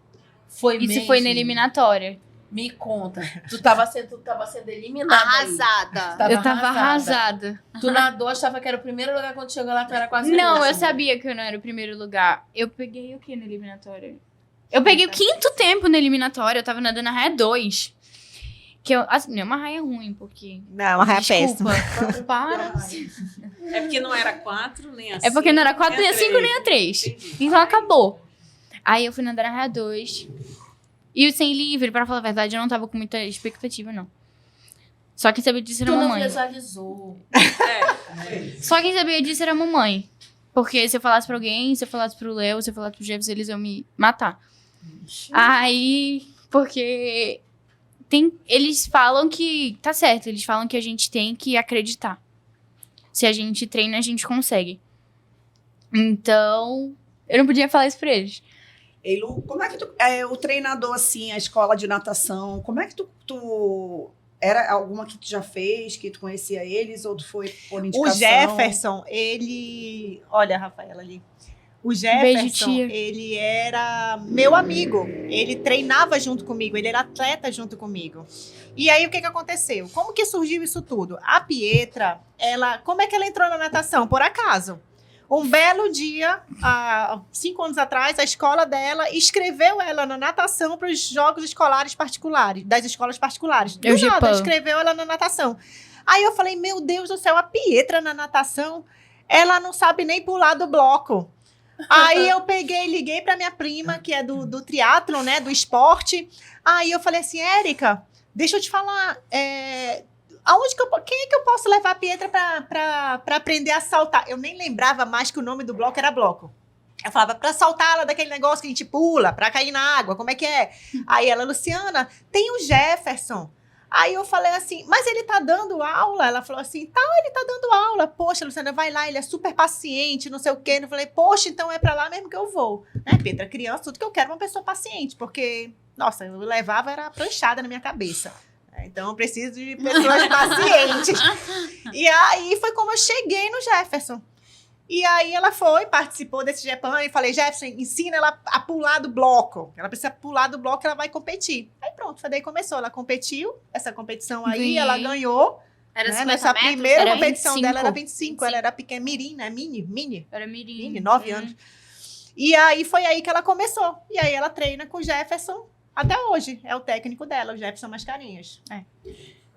Foi Isso mesmo. foi na eliminatória. Me conta. Tu tava sendo eliminada. aí. Arrasada. Eu tava arrasada. Tu nadou, achava que era o primeiro lugar, quando chegou lá, tu era quase Não, eu último. sabia que eu não era o primeiro lugar. Eu peguei o que na eliminatória? Eu peguei o 5º tempo na eliminatória. Eu tava nadando na raia 2. Que eu, assim, não é uma raia ruim, porque... Não, uma raia péssima. Desculpa, para. É porque não era 4, nem assim. É porque não era 4, nem a 5, nem a 3. Entendi. Então acabou. Aí eu fui nadar na raia 2. E o sem livre, pra falar a verdade, eu não tava com muita expectativa, não. Só quem sabia disso era Tu a não mamãe. visualizou. Só quem sabia disso era a mamãe. Porque se eu falasse pra alguém, se eu falasse pro Léo, se eu falasse pro Jefferson, eles iam me matar. Aí, porque eles falam que... Tá certo, eles falam que a gente tem que acreditar. Se a gente treina, a gente consegue. Então, eu não podia falar isso pra eles. Ei, Lu, como é que o treinador, assim, a escola de natação, como é que tu era alguma que tu já fez, que tu conhecia eles, ou tu foi por indicação? O Jefferson, ele... Olha a Rafaela ali. O Beijo, Jefferson, tia. ele era meu amigo. Ele treinava junto comigo, ele era atleta junto comigo. E aí, o que aconteceu? Como que surgiu isso tudo? A Pietra, como é que ela entrou na natação? Por acaso. Um belo dia, há 5 anos atrás, a escola dela inscreveu ela na natação para os jogos escolares particulares, das escolas particulares. Do Eugepan. nada, inscreveu ela na natação. Aí eu falei, meu Deus do céu, a Pietra na natação, ela não sabe nem pular do bloco. Aí eu liguei para minha prima, que é do triatlon, né, do esporte. Aí eu falei assim, Érica, deixa eu te falar, quem é que eu posso levar a Pietra pra aprender a saltar? Eu nem lembrava mais que o nome do bloco era bloco. Eu falava, pra saltar ela daquele negócio que a gente pula, pra cair na água, como é que é? Aí ela, Luciana, tem o Jefferson. Aí eu falei assim, mas ele tá dando aula? Ela falou assim, tá, ele tá dando aula. Poxa, Luciana, vai lá, ele é super paciente, não sei o quê. Eu falei, poxa, então é pra lá mesmo que eu vou. Né, Pietra, criança, tudo que eu quero é uma pessoa paciente, porque, nossa, eu levava, era pranchada na minha cabeça. Então, eu preciso de pessoas pacientes. E aí, foi como eu cheguei no Jefferson. E aí, ela participou desse GEPAN, e falei, Jefferson, ensina ela a pular do bloco. Ela precisa pular do bloco, ela vai competir. Aí, pronto, foi daí começou. Ela competiu, essa competição aí, Ganhei. ela ganhou. Era Né? 50 Nessa metros? primeira Era competição 25. dela, era 25. Ela era pequena, mirim, né? Mini. Era mirim. 9 anos. E aí, foi aí que ela começou. E aí, ela treina com o Jefferson Até hoje, é o técnico dela, o Jefferson Mascarenhas.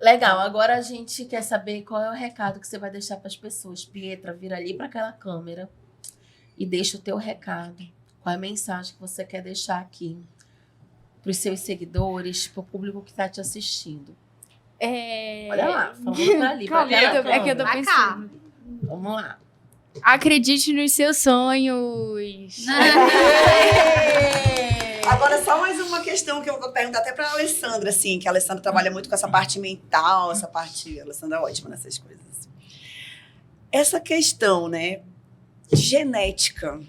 Legal, agora a gente quer saber qual é o recado que você vai deixar para as pessoas. Pietra, vira ali para aquela câmera e deixa o teu recado. Qual é a mensagem que você quer deixar aqui para os seus seguidores, para o público que está te assistindo? Olha lá, falando pra ali, pra Calma, aquela é que eu tô Pra cá. pensando. Vamos lá. Acredite nos seus sonhos. Agora, só mais uma questão que eu vou perguntar até pra Alessandra, assim, que a Alessandra trabalha muito com essa parte mental, essa parte... A Alessandra é ótima nessas coisas. Assim. Essa questão, né, de genética.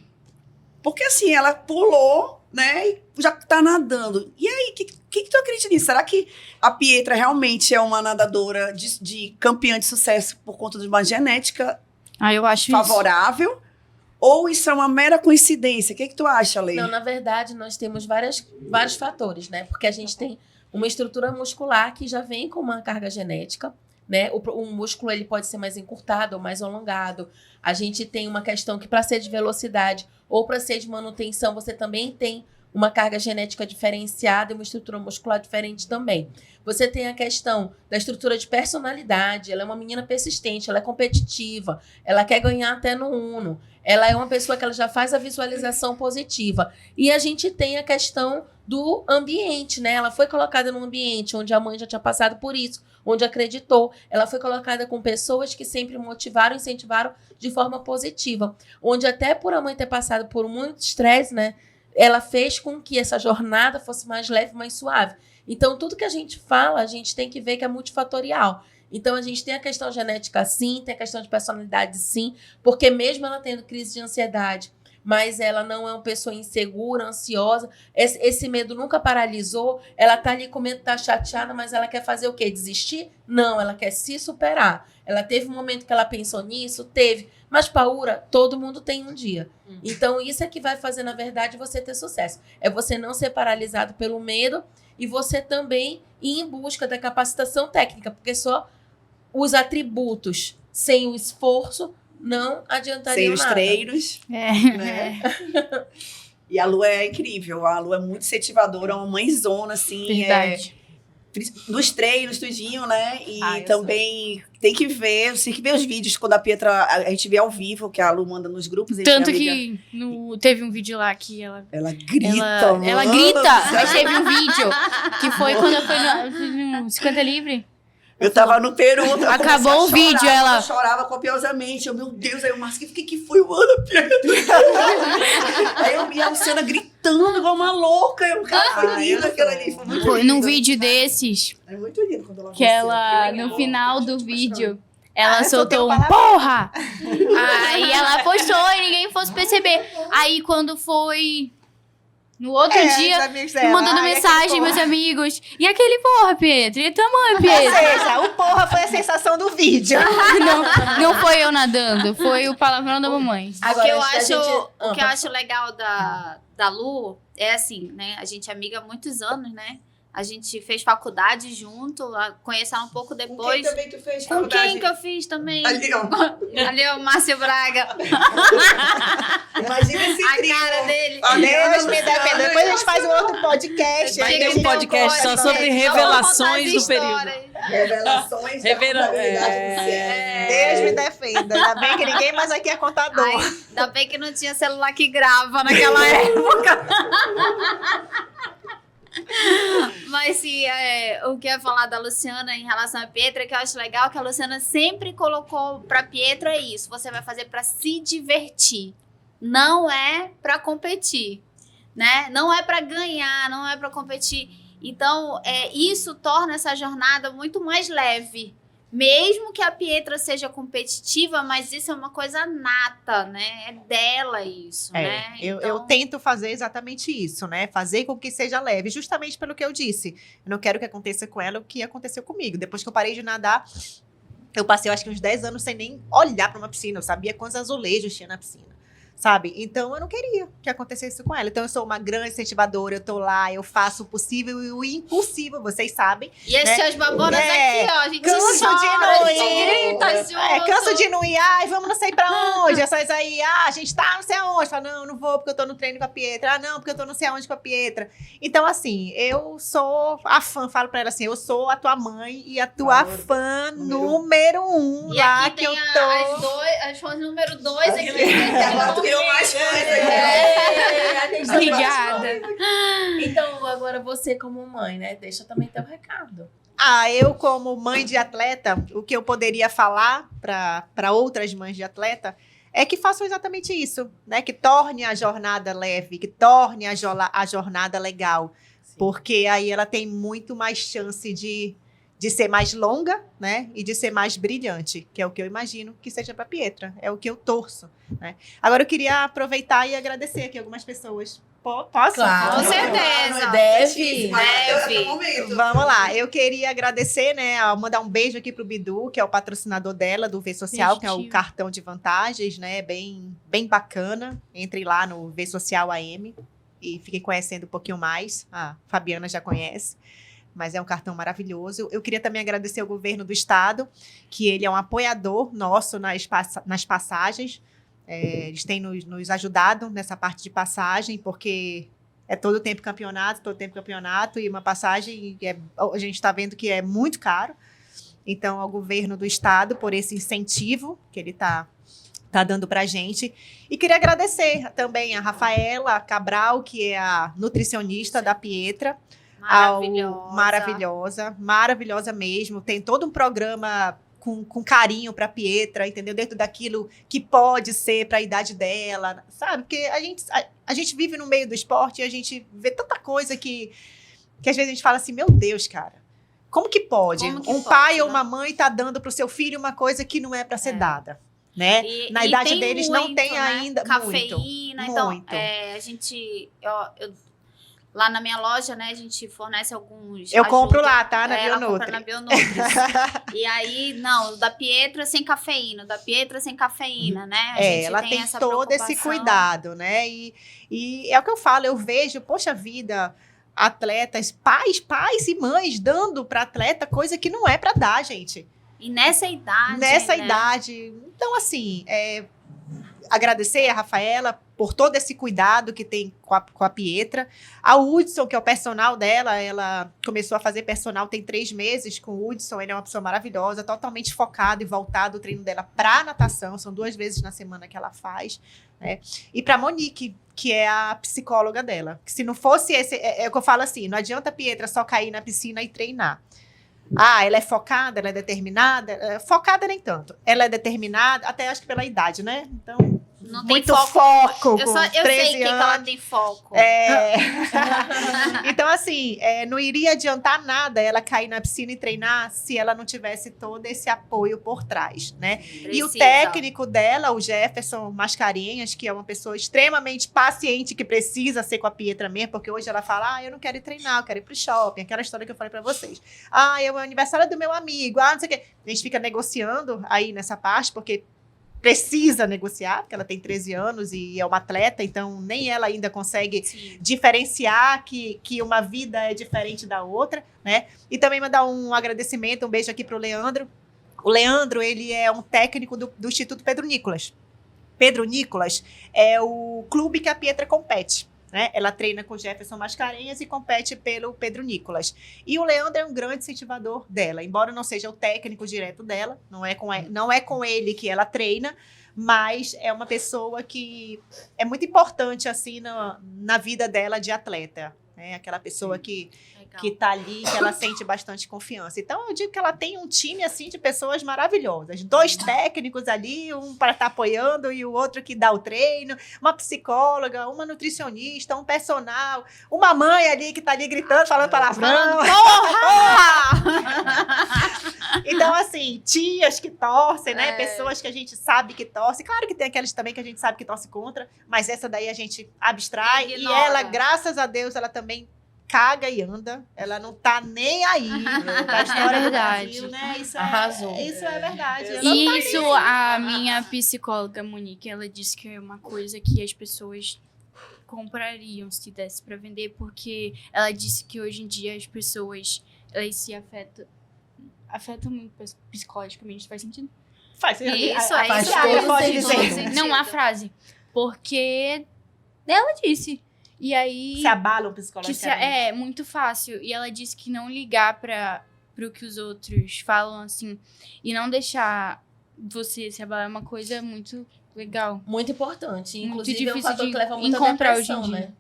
Porque, assim, ela pulou, né, e já tá nadando. E aí, o que tu acredita nisso? Será que a Pietra realmente é uma nadadora de campeã de sucesso por conta de uma genética Eu acho favorável? Ou isso é uma mera coincidência? O que tu acha, Lei? Não, na verdade, nós temos vários fatores, né? Porque a gente tem uma estrutura muscular que já vem com uma carga genética, né? O músculo ele pode ser mais encurtado ou mais alongado. A gente tem uma questão que para ser de velocidade ou para ser de manutenção, você também tem uma carga genética diferenciada e uma estrutura muscular diferente também. Você tem a questão da estrutura de personalidade. Ela é uma menina persistente, ela é competitiva, ela quer ganhar até no Uno. Ela é uma pessoa que ela já faz a visualização positiva. E a gente tem a questão do ambiente, né? Ela foi colocada num ambiente onde a mãe já tinha passado por isso, onde acreditou. Ela foi colocada com pessoas que sempre motivaram, incentivaram de forma positiva. Onde até por a mãe ter passado por muito estresse, né? Ela fez com que essa jornada fosse mais leve, mais suave. Então, tudo que a gente fala, a gente tem que ver que é multifatorial. Então, a gente tem a questão genética, sim, tem a questão de personalidade, sim, porque mesmo ela tendo crise de ansiedade, mas ela não é uma pessoa insegura, ansiosa, esse medo nunca paralisou, ela tá ali com medo, tá chateada, mas ela quer fazer o quê? Desistir? Não, ela quer se superar. Ela teve um momento que ela pensou nisso? Teve. Mas, Paula, todo mundo tem um dia. Então, isso é que vai fazer, na verdade, você ter sucesso. É você não ser paralisado pelo medo e você também ir em busca da capacitação técnica, porque só os atributos sem o esforço não adiantariam Sem os nada. treinos. Né? E a Lu é incrível. A Lu é muito incentivadora, uma mãezona, assim. Verdade. Nos treinos, tudinho, né? E Ah, eu também tem que ver os vídeos quando a Pietra, a gente vê ao vivo, que a Lu manda nos grupos. Tanto amiga, que teve um vídeo lá que ela grita, ela mano. grita, mas teve um vídeo que foi quando eu fui no 50 Livre. Eu tava no Peru. eu Acabou comecei a o vídeo, chorar, ela- Eu chorava copiosamente. Meu Deus, aí o Márcio, o que foi o Ana Pietra? Aí eu vi a Luciana gritando igual uma louca. Foi lindo aquilo ali. Foi muito Foi lindo. num vídeo desses É muito lindo quando ela que venceu. ela, Que legal. no final do vídeo, ela eu soltou soltei um um porra! Aí ela postou e ninguém fosse perceber. Aí quando foi no outro dia, me mandando mensagem, meus amigos. E aquele porra, Pedro? E a tua mãe, Ou Pedro? seja, o porra foi a sensação do vídeo. Não foi eu nadando, foi o palavrão da mamãe. O que eu antes da acho, gente- o que eu acho legal da Lu é assim, né? A gente é amiga há muitos anos, né? A gente fez faculdade junto, conheci ela um pouco Com quem depois. também tu fez Com faculdade? quem que eu fiz também? Ali, ó. Ali, o Márcio Braga. Imagina esse A trio. cara dele. Deus me defenda. Depois a gente faz um outro podcast. Vai aí ter a um gente podcast só pode, sobre né? revelações do Vamos contar as período. histórias. Revelações da contabilidade do Cielo. Deus me defenda. Ainda bem que ninguém mais aqui é contador. Ai, ainda bem que não tinha celular que grava naquela época. Mas sim, o que eu ia falar da Luciana em relação à Pietra, que eu acho legal, que a Luciana sempre colocou pra Pietra isso. Você vai fazer pra se divertir. Não é pra competir, né? Não é pra ganhar, não é pra competir. Então, isso torna essa jornada muito mais leve. Mesmo que a Pietra seja competitiva, mas isso é uma coisa nata, né? É dela isso, né? Eu Então, tento fazer exatamente isso, né? Fazer com que seja leve, justamente pelo que eu disse. Eu não quero que aconteça com ela o que aconteceu comigo. Depois que eu parei de nadar, eu passei, eu acho que uns 10 anos sem nem olhar para uma piscina. Eu sabia quantos azulejos tinha na piscina. sabe? Então, eu não queria que acontecesse isso com ela. Então, eu sou uma grande incentivadora, eu tô lá, eu faço o possível e o impossível, vocês sabem. E as suas babonas aqui, ó, a gente Canso chora, de a não gente ir. grita junto. Canso de não ir, ai, vamos não sei pra onde. Essas aí, a gente tá não sei aonde. Fala, não, não vou porque eu tô no treino com a Pietra. Ah, não, porque eu tô não sei aonde com a Pietra. Então, assim, eu sou a fã, falo pra ela assim, eu sou a tua mãe e a tua fã número 1 E lá aqui que eu tem tô. as fãs número 2 aqui. Agora tu criou mais coisa. Obrigada. Então, agora você como mãe, né? Deixa também teu recado. Eu como mãe de atleta, o que eu poderia falar para outras mães de atleta é que façam exatamente isso, né? Que torne a jornada leve, que torne a jornada legal. Porque aí ela tem muito mais chance de ser mais longa, né? E de ser mais brilhante, que é o que eu imagino que seja para Pietra. É o que eu torço, né? Agora eu queria aproveitar e agradecer aqui algumas pessoas. Posso? Claro. Com certeza. Deve. Vamos lá, eu queria agradecer, né, mandar um beijo aqui pro Bidu, que é o patrocinador dela, do V Social, Beijo, que é o tio. cartão de vantagens, né, bem bacana. Entre lá no V Social AM e fiquem conhecendo um pouquinho mais. A Fabiana já conhece, mas é um cartão maravilhoso. Eu queria também agradecer ao governo do estado, que ele é um apoiador nosso nas passagens. Eles têm nos ajudado nessa parte de passagem, porque é todo tempo campeonato, e uma passagem a gente está vendo que é muito caro. Então, ao governo do estado por esse incentivo que ele está dando para a gente. E queria agradecer também a Rafaela Cabral, que é a nutricionista da Pietra. Maravilhosa mesmo. Tem todo um programa com carinho para Pietra, entendeu? Dentro daquilo que pode ser para a idade dela, sabe? Porque a gente vive no meio do esporte e a gente vê tanta coisa que às vezes a gente fala assim, meu Deus, cara, como que pode? Pai ou uma mãe tá dando pro seu filho uma coisa que não é para ser dada, né? Na idade tem deles muito, não tem né? ainda cafeína, muito, então muito. a gente lá na minha loja, né, a gente fornece alguns. Eu compro lá, tá? Na ela Bionutri. compra na Bionutri. E aí, não, o da Pietra sem cafeína, né? A gente Ela tem essa todo esse preocupação. cuidado, né? E é o que eu falo, eu vejo, poxa vida, atletas, pais e mães dando para atleta coisa que não é para dar, gente. E nessa idade. Nessa né? idade. Então, assim, agradecer a Rafaela por todo esse cuidado que tem com a Pietra. A Hudson, que é o personal dela, ela começou a fazer personal tem 3 meses com o Hudson. Ele é uma pessoa maravilhosa, totalmente focado e voltado o treino dela para natação. São 2 vezes na semana que ela faz, né? E para Monique, que é a psicóloga dela. Que se não fosse é o que eu falo assim, não adianta a Pietra só cair na piscina e treinar. Ela é focada, ela é determinada. Focada nem tanto. Ela é determinada, até acho que pela idade, né? Então, Não tem muito foco. foco Eu com sei 13 que anos. ela tem foco. Então, assim, não iria adiantar nada ela cair na piscina e treinar se ela não tivesse todo esse apoio por trás, né? E o Precisa. técnico dela, o Jefferson Mascarenhas, que é uma pessoa extremamente paciente, que precisa ser com a Pietra mesmo, porque hoje ela fala, eu não quero ir treinar, eu quero ir pro shopping, aquela história que eu falei pra vocês. É o aniversário do meu amigo, não sei o quê. A gente fica negociando aí nessa parte, porque precisa negociar, porque ela tem 13 anos e é uma atleta, então nem ela ainda consegue diferenciar que uma vida é diferente da outra, né? E também mandar um agradecimento, um beijo aqui pro Leandro. O Leandro, ele é um técnico do Instituto Pedro Nicolas. Pedro Nicolas é o clube que a Pietra compete, né? Ela treina com o Jefferson Mascarenhas e compete pelo Pedro Nicolas. E o Leandro é um grande incentivador dela, embora não seja o técnico direto dela, não é com ele que ela treina, mas é uma pessoa que é muito importante assim na vida dela de atleta. Aquela pessoa que tá ali, que ela sente bastante confiança. Então, eu digo que ela tem um time, assim, de pessoas maravilhosas. 2 técnicos ali, um para estar apoiando e o outro que dá o treino, uma psicóloga, uma nutricionista, um personal, uma mãe ali que tá ali gritando, falando palavrão. Então, assim, tias que torcem, né? Pessoas que a gente sabe que torcem. Claro que tem aquelas também que a gente sabe que torce contra, mas essa daí a gente abstrai. Ignora. E ela, graças a Deus, ela também caga e anda. Ela não tá nem aí pra história do verdade. Brasil, né? Isso Arrasou. Isso é verdade. Ela E não tá isso, a minha psicóloga, Monique, ela disse que é uma coisa que as pessoas comprariam se desse pra vender, porque ela disse que hoje em dia as pessoas, elas se afetam muito psicologicamente, faz sentido? Faz Isso, faz Thiago todo pode sentido. dizer. Não, a frase. Porque ela disse. E aí... Se abalam que psicologicamente. é muito fácil. E ela disse que não ligar pro que os outros falam, assim, e não deixar você se abalar é uma coisa muito legal. Muito importante. Muito Inclusive, é um difícil fator de que leva muita encontrar depressão, hoje em dia. né?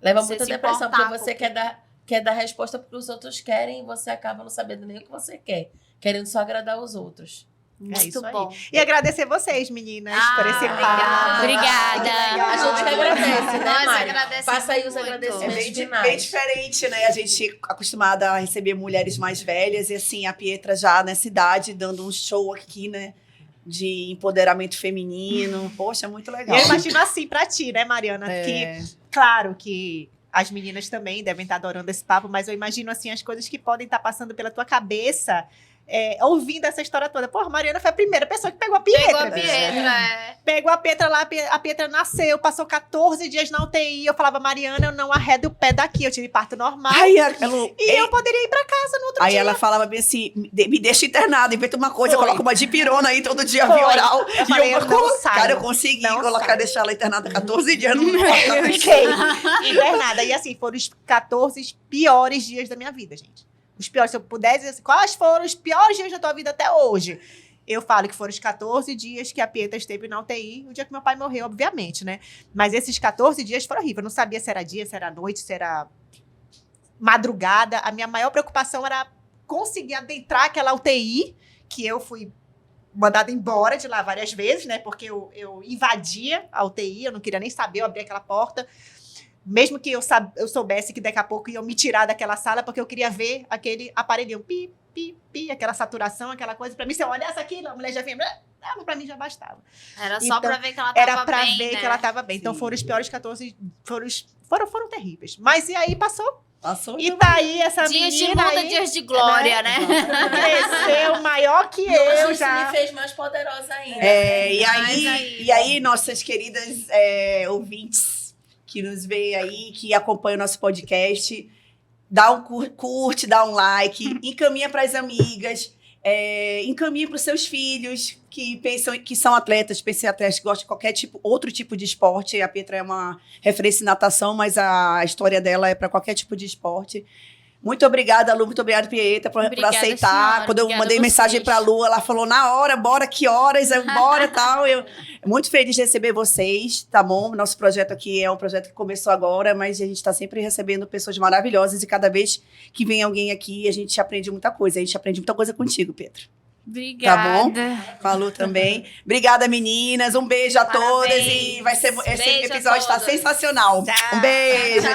Leva Você muita se depressão, importar porque você com- quer dar resposta porque os outros querem e você acaba não sabendo nem o que você quer. Querendo só agradar os outros. É isso Muito aí. bom. E agradecer vocês, meninas, por esse obrigada. papo. Obrigada. A gente que agradece, né, Nós Mari? agradecemos Faça aí os muito. agradecimentos. É bem finais. diferente, né? A gente acostumada a receber mulheres mais velhas e assim, a Pietra já nessa idade dando um show aqui, né? De empoderamento feminino. Poxa, muito legal. Eu imagino assim pra ti, né, Mariana? É. Que, claro que as meninas também devem estar adorando esse papo, mas eu imagino assim as coisas que podem estar passando pela tua cabeça ouvindo essa história toda. Pô, a Mariana foi a primeira pessoa que pegou a Pietra. Pegou a Pietra, Pegou a Pietra lá, a Pietra nasceu, passou 14 dias na UTI. Eu falava, Mariana, eu não arredo o pé daqui. Eu tive parto normal. Aí, E eu poderia ir pra casa no outro aí dia. ela falava bem assim: me deixa internada, inventa uma coisa, Foi. coloca uma dipirona aí todo dia Foi. via oral. Eu falei, eu não saio. Cara, eu consegui Não colocar, saio. deixar ela internada 14 dias no Eu fiquei internada. E assim, foram os 14 piores dias da minha vida, gente. Os piores, se eu pudesse dizer assim, quais foram os piores dias da tua vida até hoje? Eu falo que foram os 14 dias que a Pietra esteve na UTI, o dia que meu pai morreu, obviamente, né? Mas esses 14 dias foram horríveis. Eu não sabia se era dia, se era noite, se era madrugada. A minha maior preocupação era conseguir adentrar aquela UTI, que eu fui mandada embora de lá várias vezes, né? Porque eu invadia a UTI, eu não queria nem saber, eu abria aquela porta. Mesmo que eu soubesse que daqui a pouco iam me tirar daquela sala, porque eu queria ver aquele aparelhinho, pi, pi, pi, aquela saturação, aquela coisa. Pra mim, se eu olhasse aquilo, a mulher já vinha, pra mim já bastava. Era só Então, pra ver que ela tava bem, Era pra ver né? que ela tava bem. Então Sim. foram os piores 14, foram terríveis. Mas e aí passou. Passou E tá aí essa Dias de menina luta, aí, dias de glória, né? cresceu maior que E eu hoje já. me fez mais poderosa ainda. E aí, nossas queridas ouvintes que nos veem aí, que acompanham o nosso podcast, dá um curte, dá um like, encaminha para as amigas, encaminha para os seus filhos que pensam que são atletas, pensam em atletas que gostam de qualquer outro tipo de esporte. A Pietra é uma referência em natação, mas a história dela é para qualquer tipo de esporte. Muito obrigada, Lu. Muito obrigada, Pietra, por Obrigada, aceitar. senhora. Quando eu Obrigada mandei a mensagem vocês. pra Lu, ela falou na hora, bora, que horas, bora e tal. Eu muito feliz de receber vocês, tá bom? Nosso projeto aqui é um projeto que começou agora, mas a gente tá sempre recebendo pessoas maravilhosas e cada vez que vem alguém aqui, a gente aprende muita coisa. A gente aprende muita coisa contigo, Pietra. Obrigada. Com a Lu também. Obrigada, meninas. Um beijo a Parabéns. todas e esse Beijo a episódio está todas. sensacional. Tchau. Um beijo.